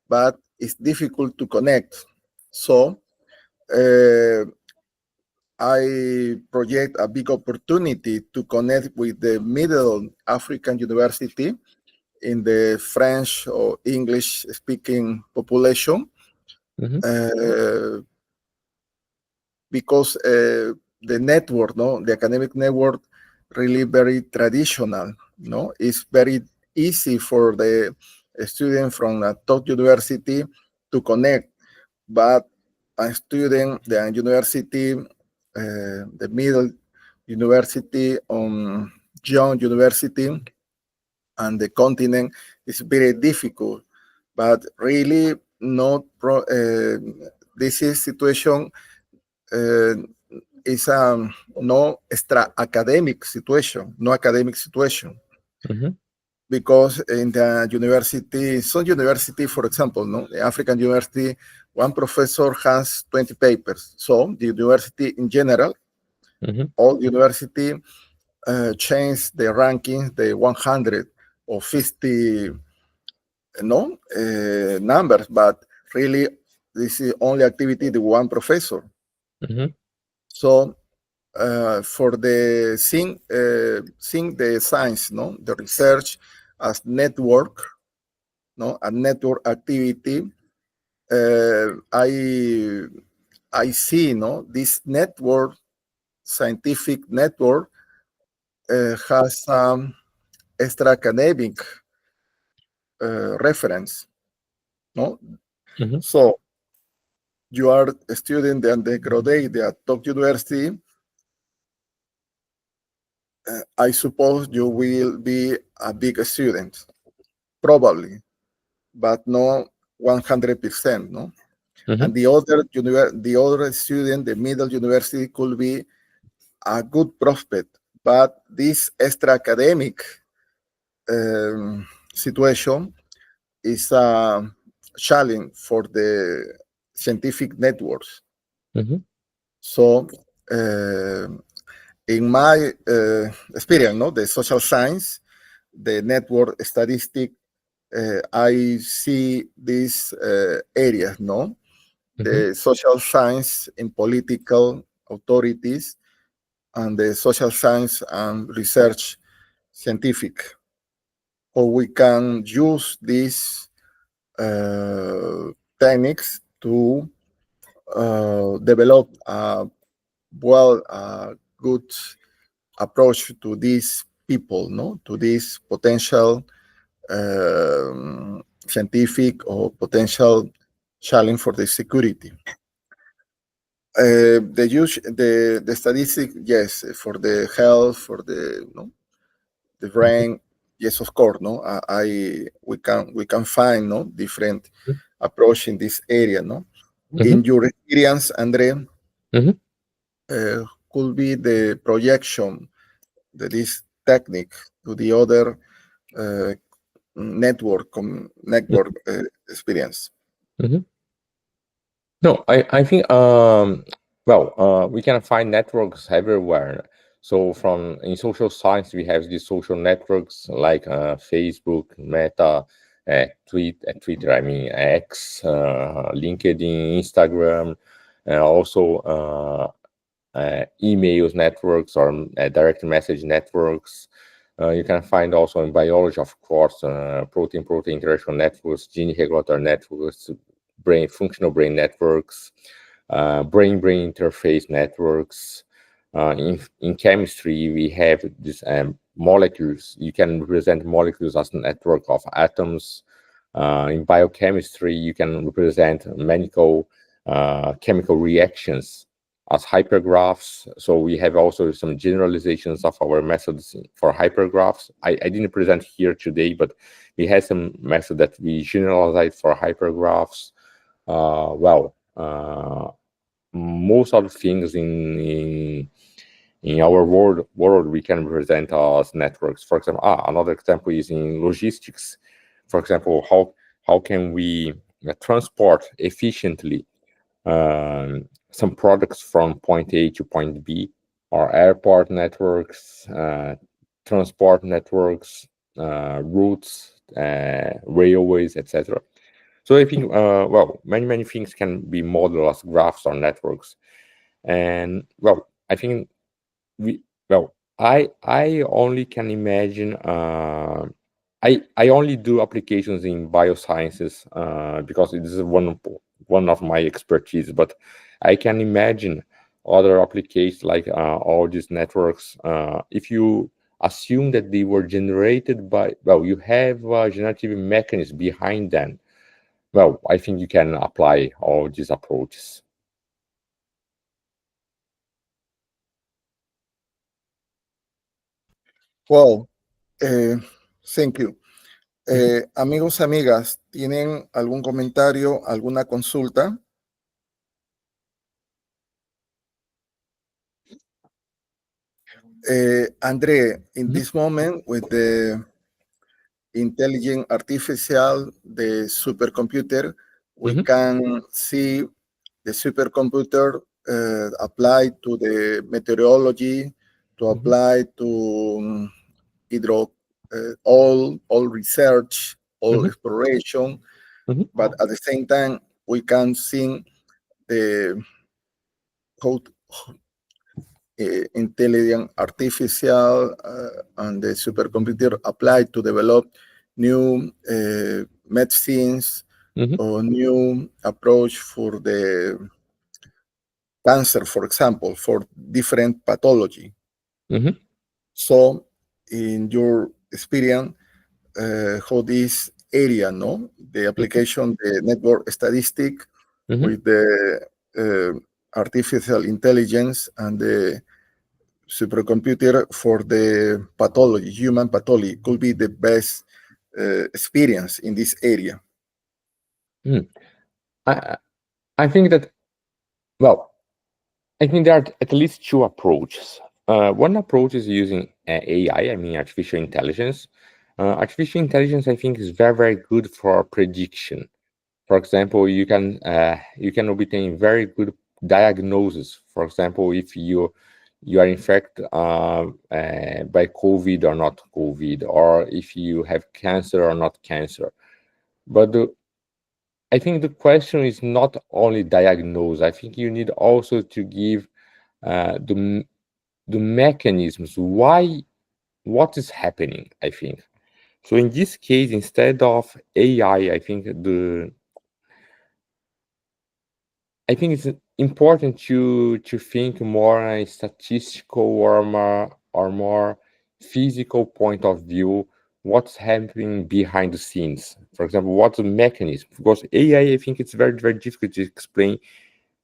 but it's difficult to connect. So I project a big opportunity to connect with the middle African university in the French or English speaking population, because the network, no, the academic network, really very traditional. No, it's very easy for the student from a top university to connect, but a student, the university, the middle university, young university, and the continent is very difficult. But really, not this is situation is a no extra academic situation, no academic situation. Because in the university, some university, for example, no, the African university, one professor has 20 papers. So the university in general, all university change the ranking, the 100 or 50 numbers, but really this is only activity the one professor. So for the seeing the science, no, the research as network, no, a network activity. I see, no, this network, scientific network, has extra academic reference, no. So you are a student and the graduate at top university. I suppose you will be a big student, probably, but no 100%, no. And the other student, the middle university, could be a good prospect, but this extra academic situation is a challenge for the scientific networks. So in my experience, no, the social science, the network statistic, I see these areas, no, the social science in political authorities, and the social science and research scientific. Or we can use these techniques to develop a good approach to these people, no, to this potential scientific or potential challenge for the security. The statistic, yes, for the health, for the the brain, yes, of course, no. We can find, no, different approach in this area, no. In your experience, Andre, could be the projection that this technique to the other network experience. No, I think we can find networks everywhere. So in social science, we have these social networks like Facebook, Meta, Twitter, I mean X, LinkedIn, Instagram, and also emails networks or direct message networks. You can find also in biology, of course, protein-protein interaction networks, gene regulatory networks, functional brain networks, brain-brain interface networks. In chemistry, we have these molecules. You can represent molecules as a network of atoms. In biochemistry, you can represent chemical reactions as hypergraphs. So we have also some generalizations of our methods for hypergraphs. I didn't present here today, but we have some method that we generalize for hypergraphs. Most of the things in in our world we can present as networks. For example, another example is in logistics. For example, how can we transport efficiently some products from point A to point B, or airport networks, transport networks, routes, railways, etc. So I think, well, many things can be modeled as graphs or networks. And well, I think I only can imagine, I only do applications in biosciences because it is one of my expertise, but I can imagine other applications like all these networks. If you assume that they were generated by, well, you have a generative mechanism behind them, well, I think you can apply all these approaches. Well, thank you. Amigos, amigas, ¿tienen algún comentario, alguna consulta? Andre, in this moment, with the intelligent artificial, the supercomputer, we can see the supercomputer apply to the meteorology, to apply to all research, all exploration, but at the same time, we can see the code intelligent artificial and the supercomputer applied to develop new medicines or new approach for the cancer, for example, for different pathology. So, in your experience, how this area, no, the application, the network statistic with the artificial intelligence and the supercomputer for the pathology, human pathology, could be the best experience in this area? I think that, well, I think there are at least two approaches. One approach is using AI, I mean artificial intelligence. Artificial intelligence, I think, is very good for prediction. For example, you can obtain very good diagnosis. For example, if you are infected by COVID or not COVID, or if you have cancer or not cancer. But I think the question is not only diagnose. I think you need also to give the mechanisms why, what is happening. I think so. In this case, instead of AI, I think it's important to think more on a statistical or more physical point of view. What's happening behind the scenes? For example, what's the mechanism? Because AI, I think it's very difficult to explain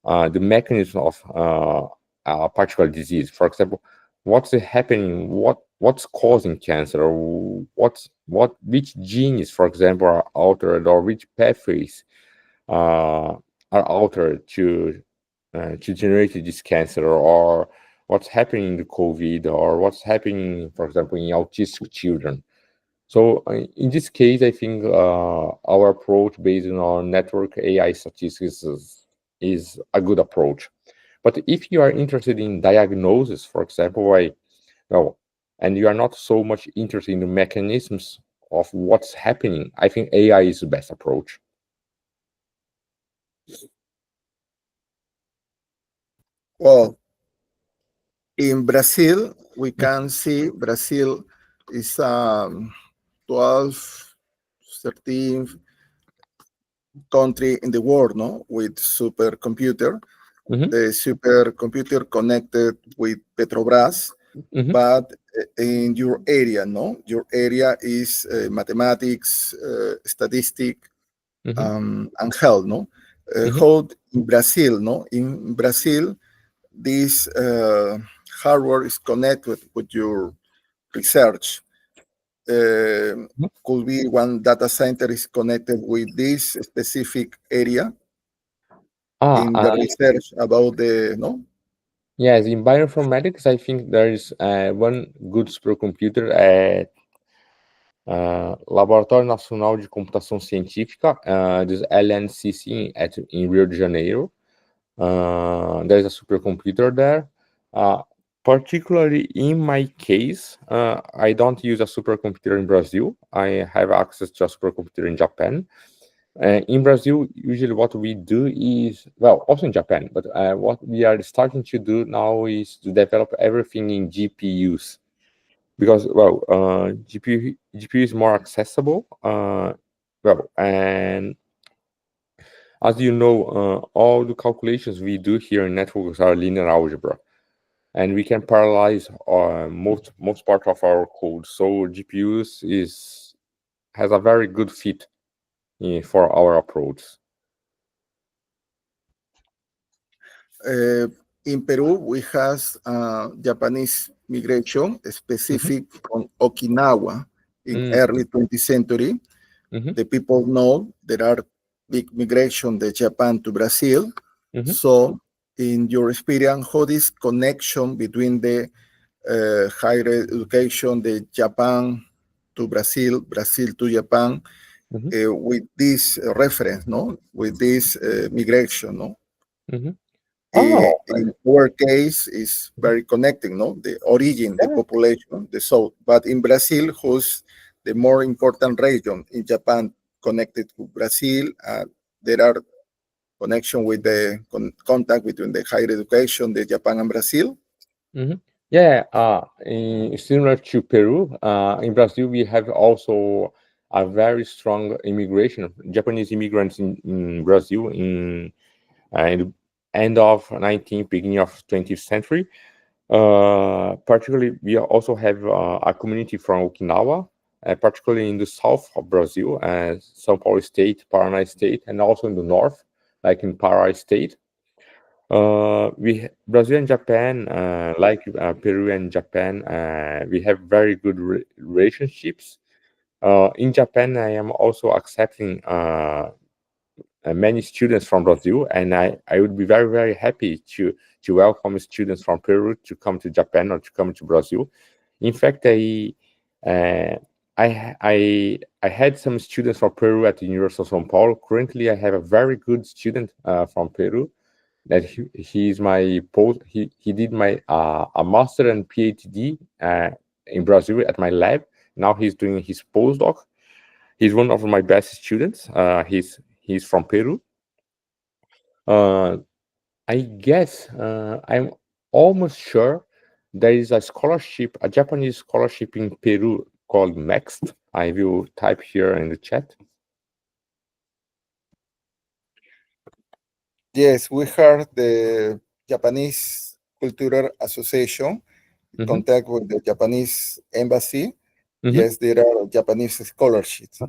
the mechanism of a particular disease. For example, what's happening? What's causing cancer? Or which genes, for example, are altered, or which pathways are altered to generate this cancer, or what's happening in the COVID, or what's happening, for example, in autistic children. So in this case, I think our approach based on network AI statistics is a good approach. But if you are interested in diagnosis, for example, and you are not so much interested in the mechanisms of what's happening, I think AI is the best approach. Well, in Brazil, we can see Brazil is 12th, 13th country in the world, no, with supercomputer. The supercomputer connected with Petrobras, but in your area, no, your area is mathematics, statistic, and health, no. How in Brazil, no, in Brazil, this hardware is connected with your research. Could be one data center is connected with this specific area in the research about the, no? Yes, in bioinformatics, I think there is one good supercomputer at Laboratório Nacional de Computação Científica, this LNCC in Rio de Janeiro. There's a supercomputer there. Particularly in my case, I don't use a supercomputer in Brazil. I have access to a supercomputer in Japan. In Brazil, usually what we do is, well, also in Japan, but what we are starting to do now is to develop everything in GPUs. Because, well, GPU is more accessible. And as you know, all the calculations we do here in networks are linear algebra, and we can parallelize most part of our code. So GPUs has a very good fit for our approach. In Peru, we have Japanese migration specific from Okinawa in early 20th century. The people know there are big migration from Japan to Brazil. So in your experience, how this connection between the higher education, the Japan to Brazil, Brazil to Japan, with this reference, no, with this migration, no. In our case, is very connecting, no, the origin, the population, the south. But in Brazil, who's the more important region in Japan connected to Brazil, there are connection with the contact between the higher education, the Japan and Brazil. Yeah, similar to Peru, in Brazil we have also a very strong immigration of Japanese immigrants in Brazil in the end of 19th, beginning of 20th century. Particularly, we also have a community from Okinawa, particularly in the south of Brazil, São Paulo State, Paraná State, and also in the north, like in Pará State. Brazil and Japan, like Peru and Japan, we have very good relationships. In Japan, I am also accepting many students from Brazil, and I would be very, very happy to welcome students from Peru to come to Japan or to come to Brazil. In fact, I had some students from Peru at the University of São Paulo. Currently, I have a very good student from Peru that he's my post. He did my a master and PhD in Brazil at my lab. Now he's doing his postdoc. He's one of my best students. He's from Peru. I guess I'm almost sure there is a scholarship, a Japanese scholarship in Peru called MEXT. I will type here in the chat. Yes, we heard the Japanese Cultural Association contact with the Japanese embassy. Yes, there are Japanese scholarships.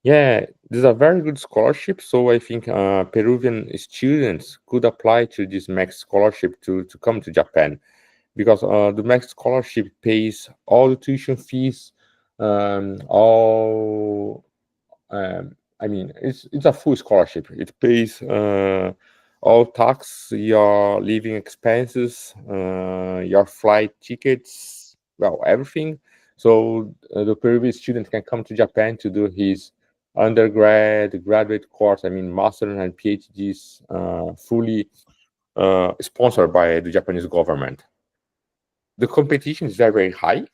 Yeah, this is a very good scholarship. So I think Peruvian students could apply to this MEXT scholarship to come to Japan, because the MEXT scholarship pays all the tuition fees, I mean, it's a full scholarship. It pays all tax, your living expenses, your flight tickets, well, everything. So the Peruvian student can come to Japan to do his undergrad, graduate course, I mean, master and PhDs, fully sponsored by the Japanese government. The competition is very, very high.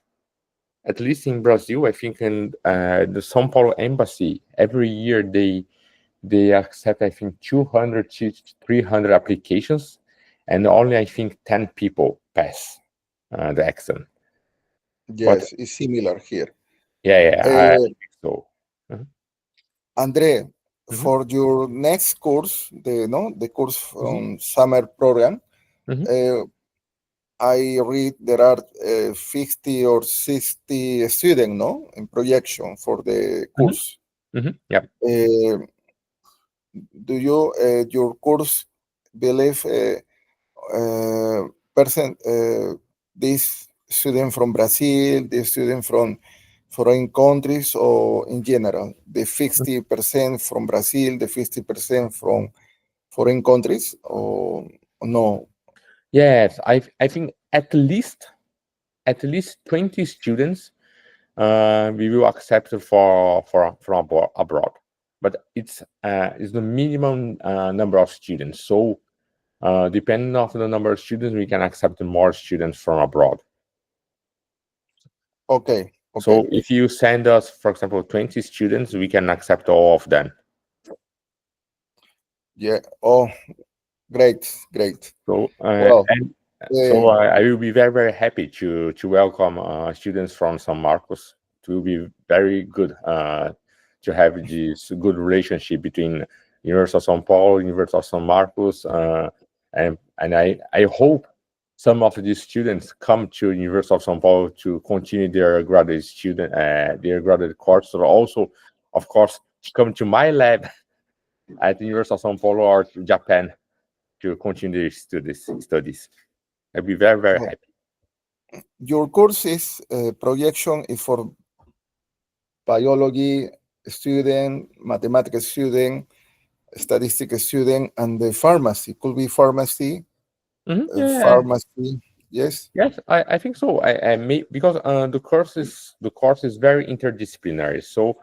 At least in Brazil, I think in the São Paulo embassy, every year they accept, I think, 200 to 300 applications, and only, I think, 10 people pass the exam. Yes, it's similar here. Yeah, I think so. Andre, for your next course, the course from summer program, I read there are 50 or 60 students, no, in projection for the course. Yeah. Do you your course believe this student from Brazil, this student from foreign countries, or in general, the 50% from Brazil, the 50% from foreign countries, or no? Yes, I think at least 20 students we will accept from abroad, but it's the minimum number of students. So depending on the number of students, we can accept more students from abroad. Okay. So if you send us, for example, 20 students, we can accept all of them. Yeah. Oh, great. So Well, so I will be very, very happy to welcome students from San Marcos. It will be very good to have this good relationship between University of São Paulo, University of San Marcos, and I hope some of these students come to University of São Paulo to continue their graduate course, or also, of course, to come to my lab at the University of São Paulo or to Japan to continue their studies. I'd be very, very happy. Your courses projection is for biology student, mathematics student, statistics student, and the pharmacy. Could be pharmacy. Pharmacy. Yes. Yes, I think so. I may, because the course is very interdisciplinary. So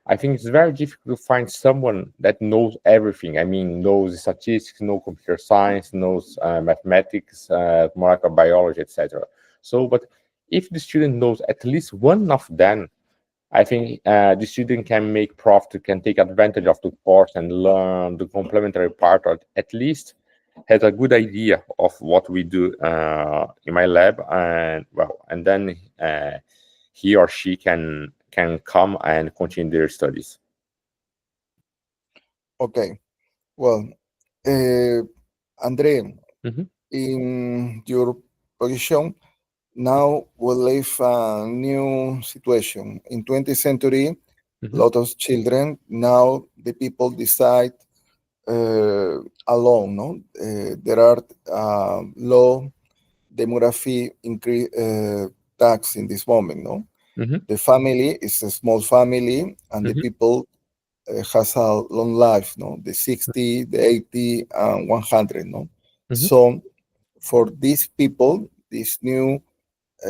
I think it's very difficult to find someone that knows everything. I mean, knows statistics, knows computer science, knows mathematics, molecular biology, etc. So, but if the student knows at least one of them, I think the student can make profit, can take advantage of the course and learn the complementary part, or at least has a good idea of what we do in my lab, and then he or she can come and continue their studies. Okay. Well, Andre, in your position, now we live a new situation. In 20th century, a lot of children, now the people decide alone, no? There are low demography increase tax in this moment, no? The family is a small family, and the people has a long life, no? The 60, the 80, and 100, no? So for these people, this new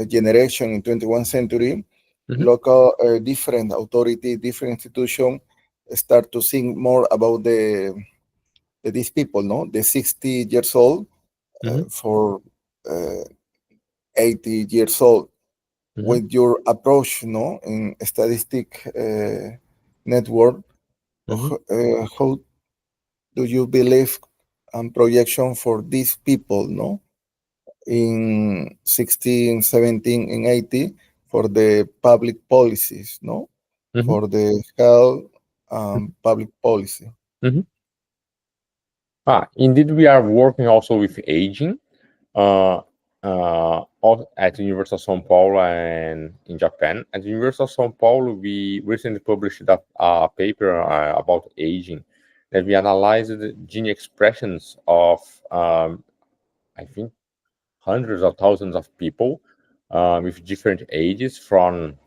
generation in 21st century, local different authority, different institution start to think more about these people, no? The 60 years old for 80 years old. With your approach, no, in statistic network, how do you believe and projection for these people, no, in 16, 17, and 80 for the public policies, no, for the health public policy? Indeed, we are working also with aging at the University of São Paulo and in Japan. At the University of São Paulo, we recently published a paper about aging, that we analyzed the gene expressions of, I think, hundreds of thousands of people with different ages from,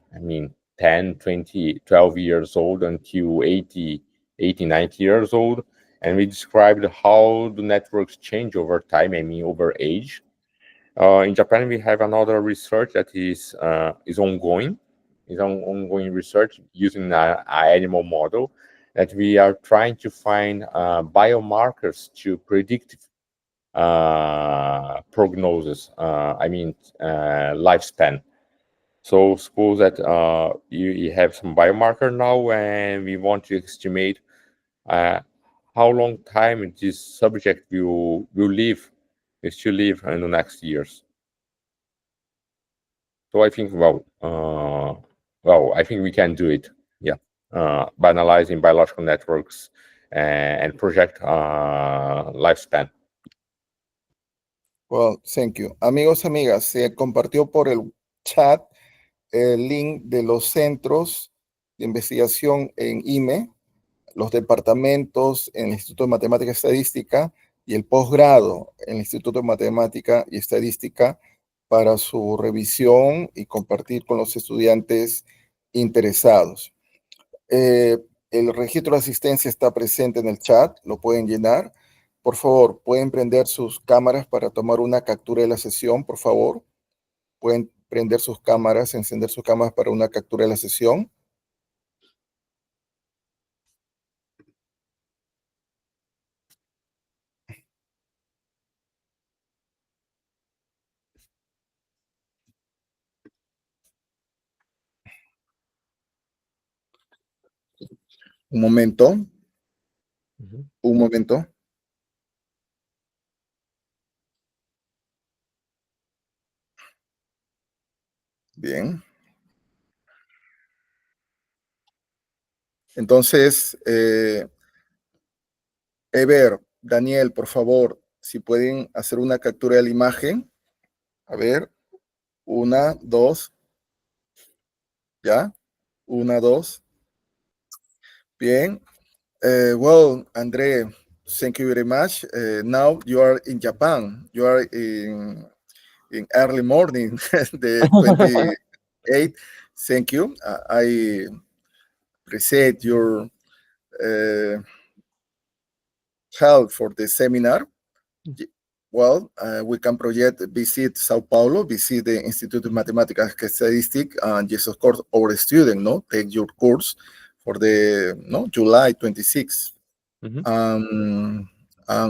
10, 20, 12 years old until 80, 90 years old. And we described how the networks change over time, over age. In Japan, we have another research that is ongoing. It's ongoing research using an animal model that we are trying to find biomarkers to predict prognosis. Lifespan. So suppose that you have some biomarker now, and we want to estimate how long time this subject will live in the next years. So I think, I think we can do it, by analyzing biological networks and project lifespan. Well, thank you. Amigos, amigas, se compartió por el chat el link de los centros de investigación en IME, los departamentos en el Instituto de Matemática y Estadística y el posgrado en el Instituto de Matemática y Estadística para su revisión y compartir con los estudiantes interesados. El registro de asistencia está presente en el chat, lo pueden llenar. Por favor, ¿pueden prender sus cámaras para tomar una captura de la sesión, por favor? ¿Pueden prender sus cámaras, encender sus cámaras para una captura de la sesión? Un momento. Un momento. Bien. Entonces, Ever, Daniel, por favor, si pueden hacer una captura de la imagen. A ver, 1, 2. ¿Ya? 1, 2. Bien. Well, Andre, thank you very much. Now you are in Japan. You are in early morning, the 28th. Thank you. I appreciate your help for the seminar. Well, we can project visit Sao Paulo, visit the Institute of Mathematics and Statistics, and yes, of course, our student, no, take your course for the July 26th. And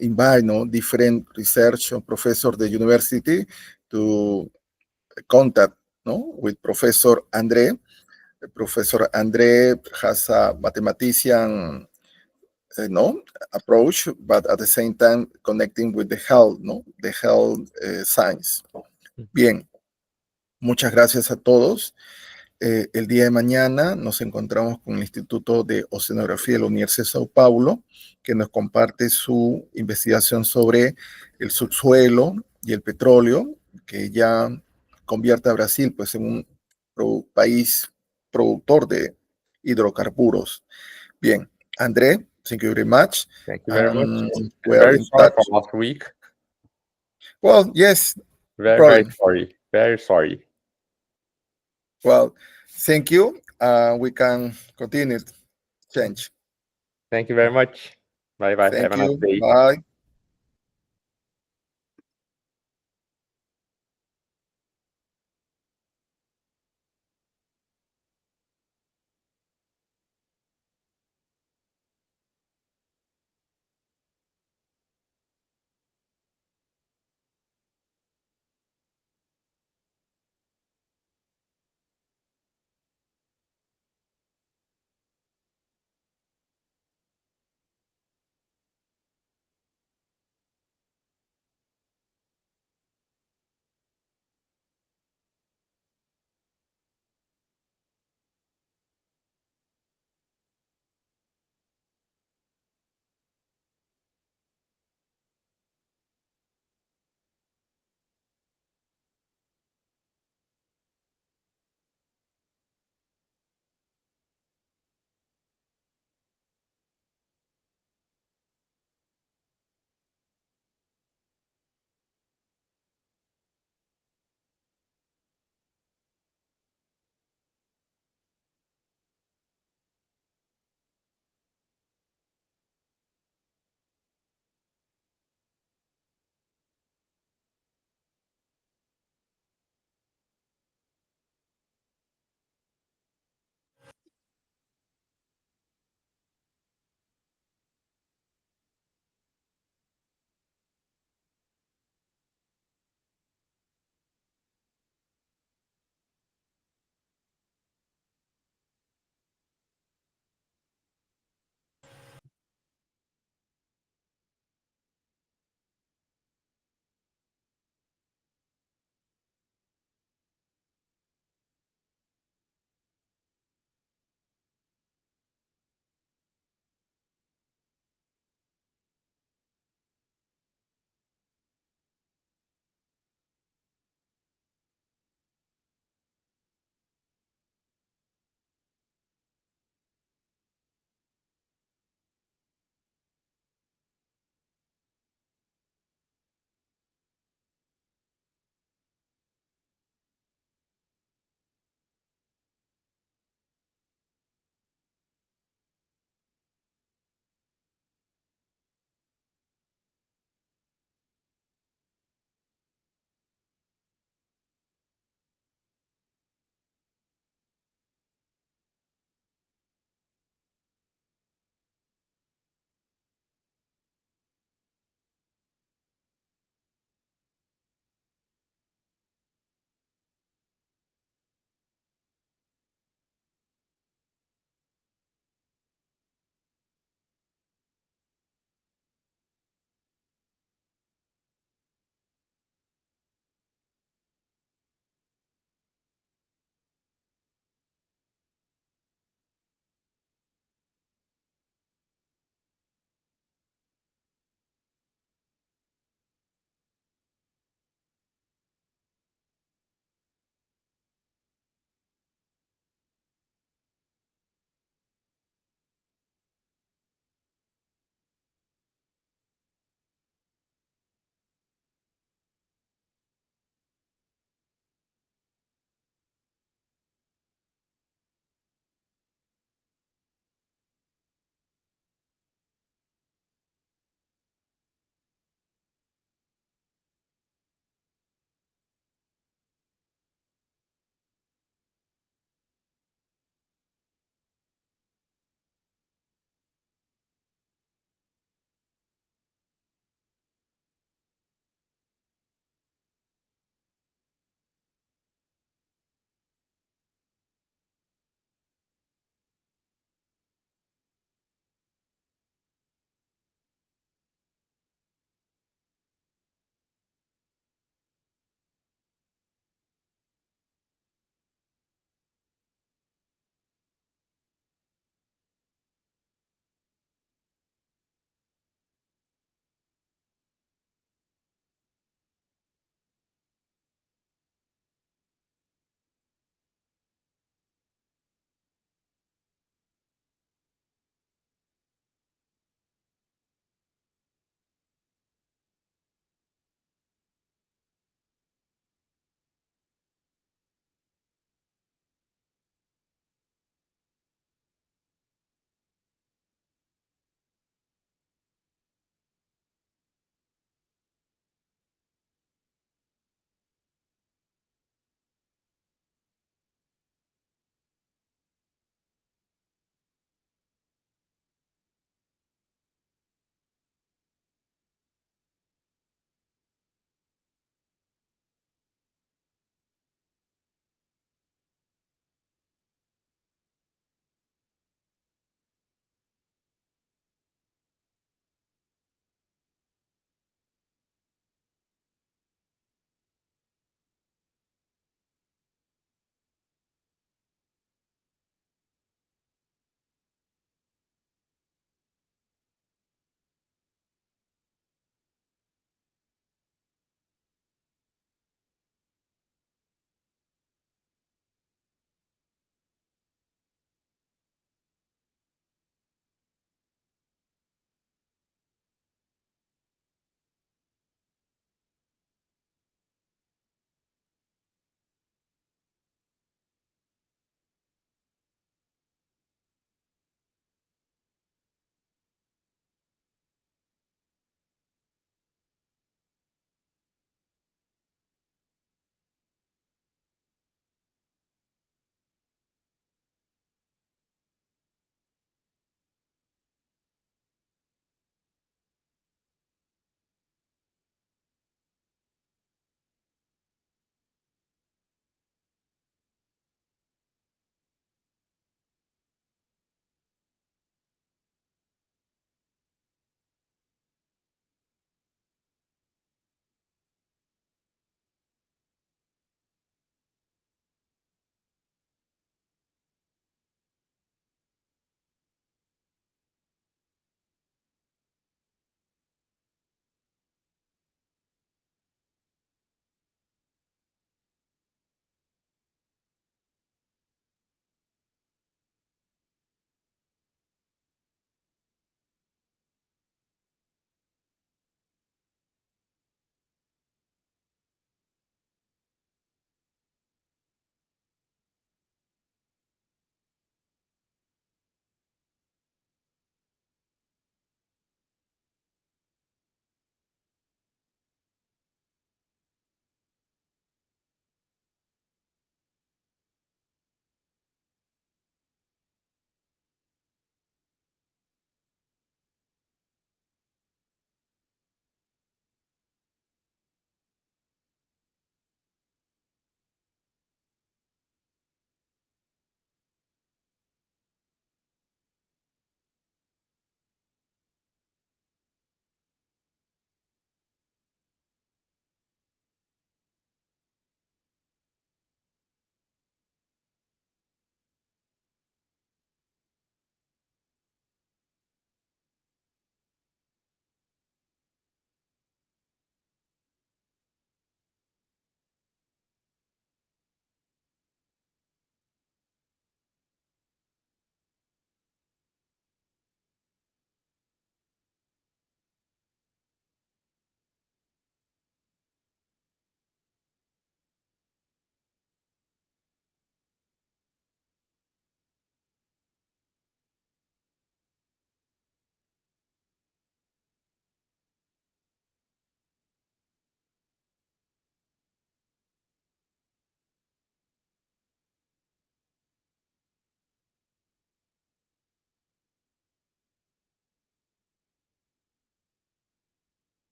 invite different research professor of the university to contact with Professor Andre. Professor Andre has a mathematician approach, but at the same time connecting with the health, the health science. Bien, muchas gracias a todos. El día de mañana nos encontramos con el Instituto de Oceanografía de la Universidad de Sao Paulo, que nos comparte su investigación sobre el subsuelo y el petróleo, que ya convierte a Brasil pues, en un país productor de hidrocarburos. Bien, André, thank you very much. Thank you very much. We are Very in sorry touch. for last week. Well, yes. Very sorry. Very sorry. Well, thank you. We can continue change. Thank you very much. Bye-bye. Have a nice day. Bye.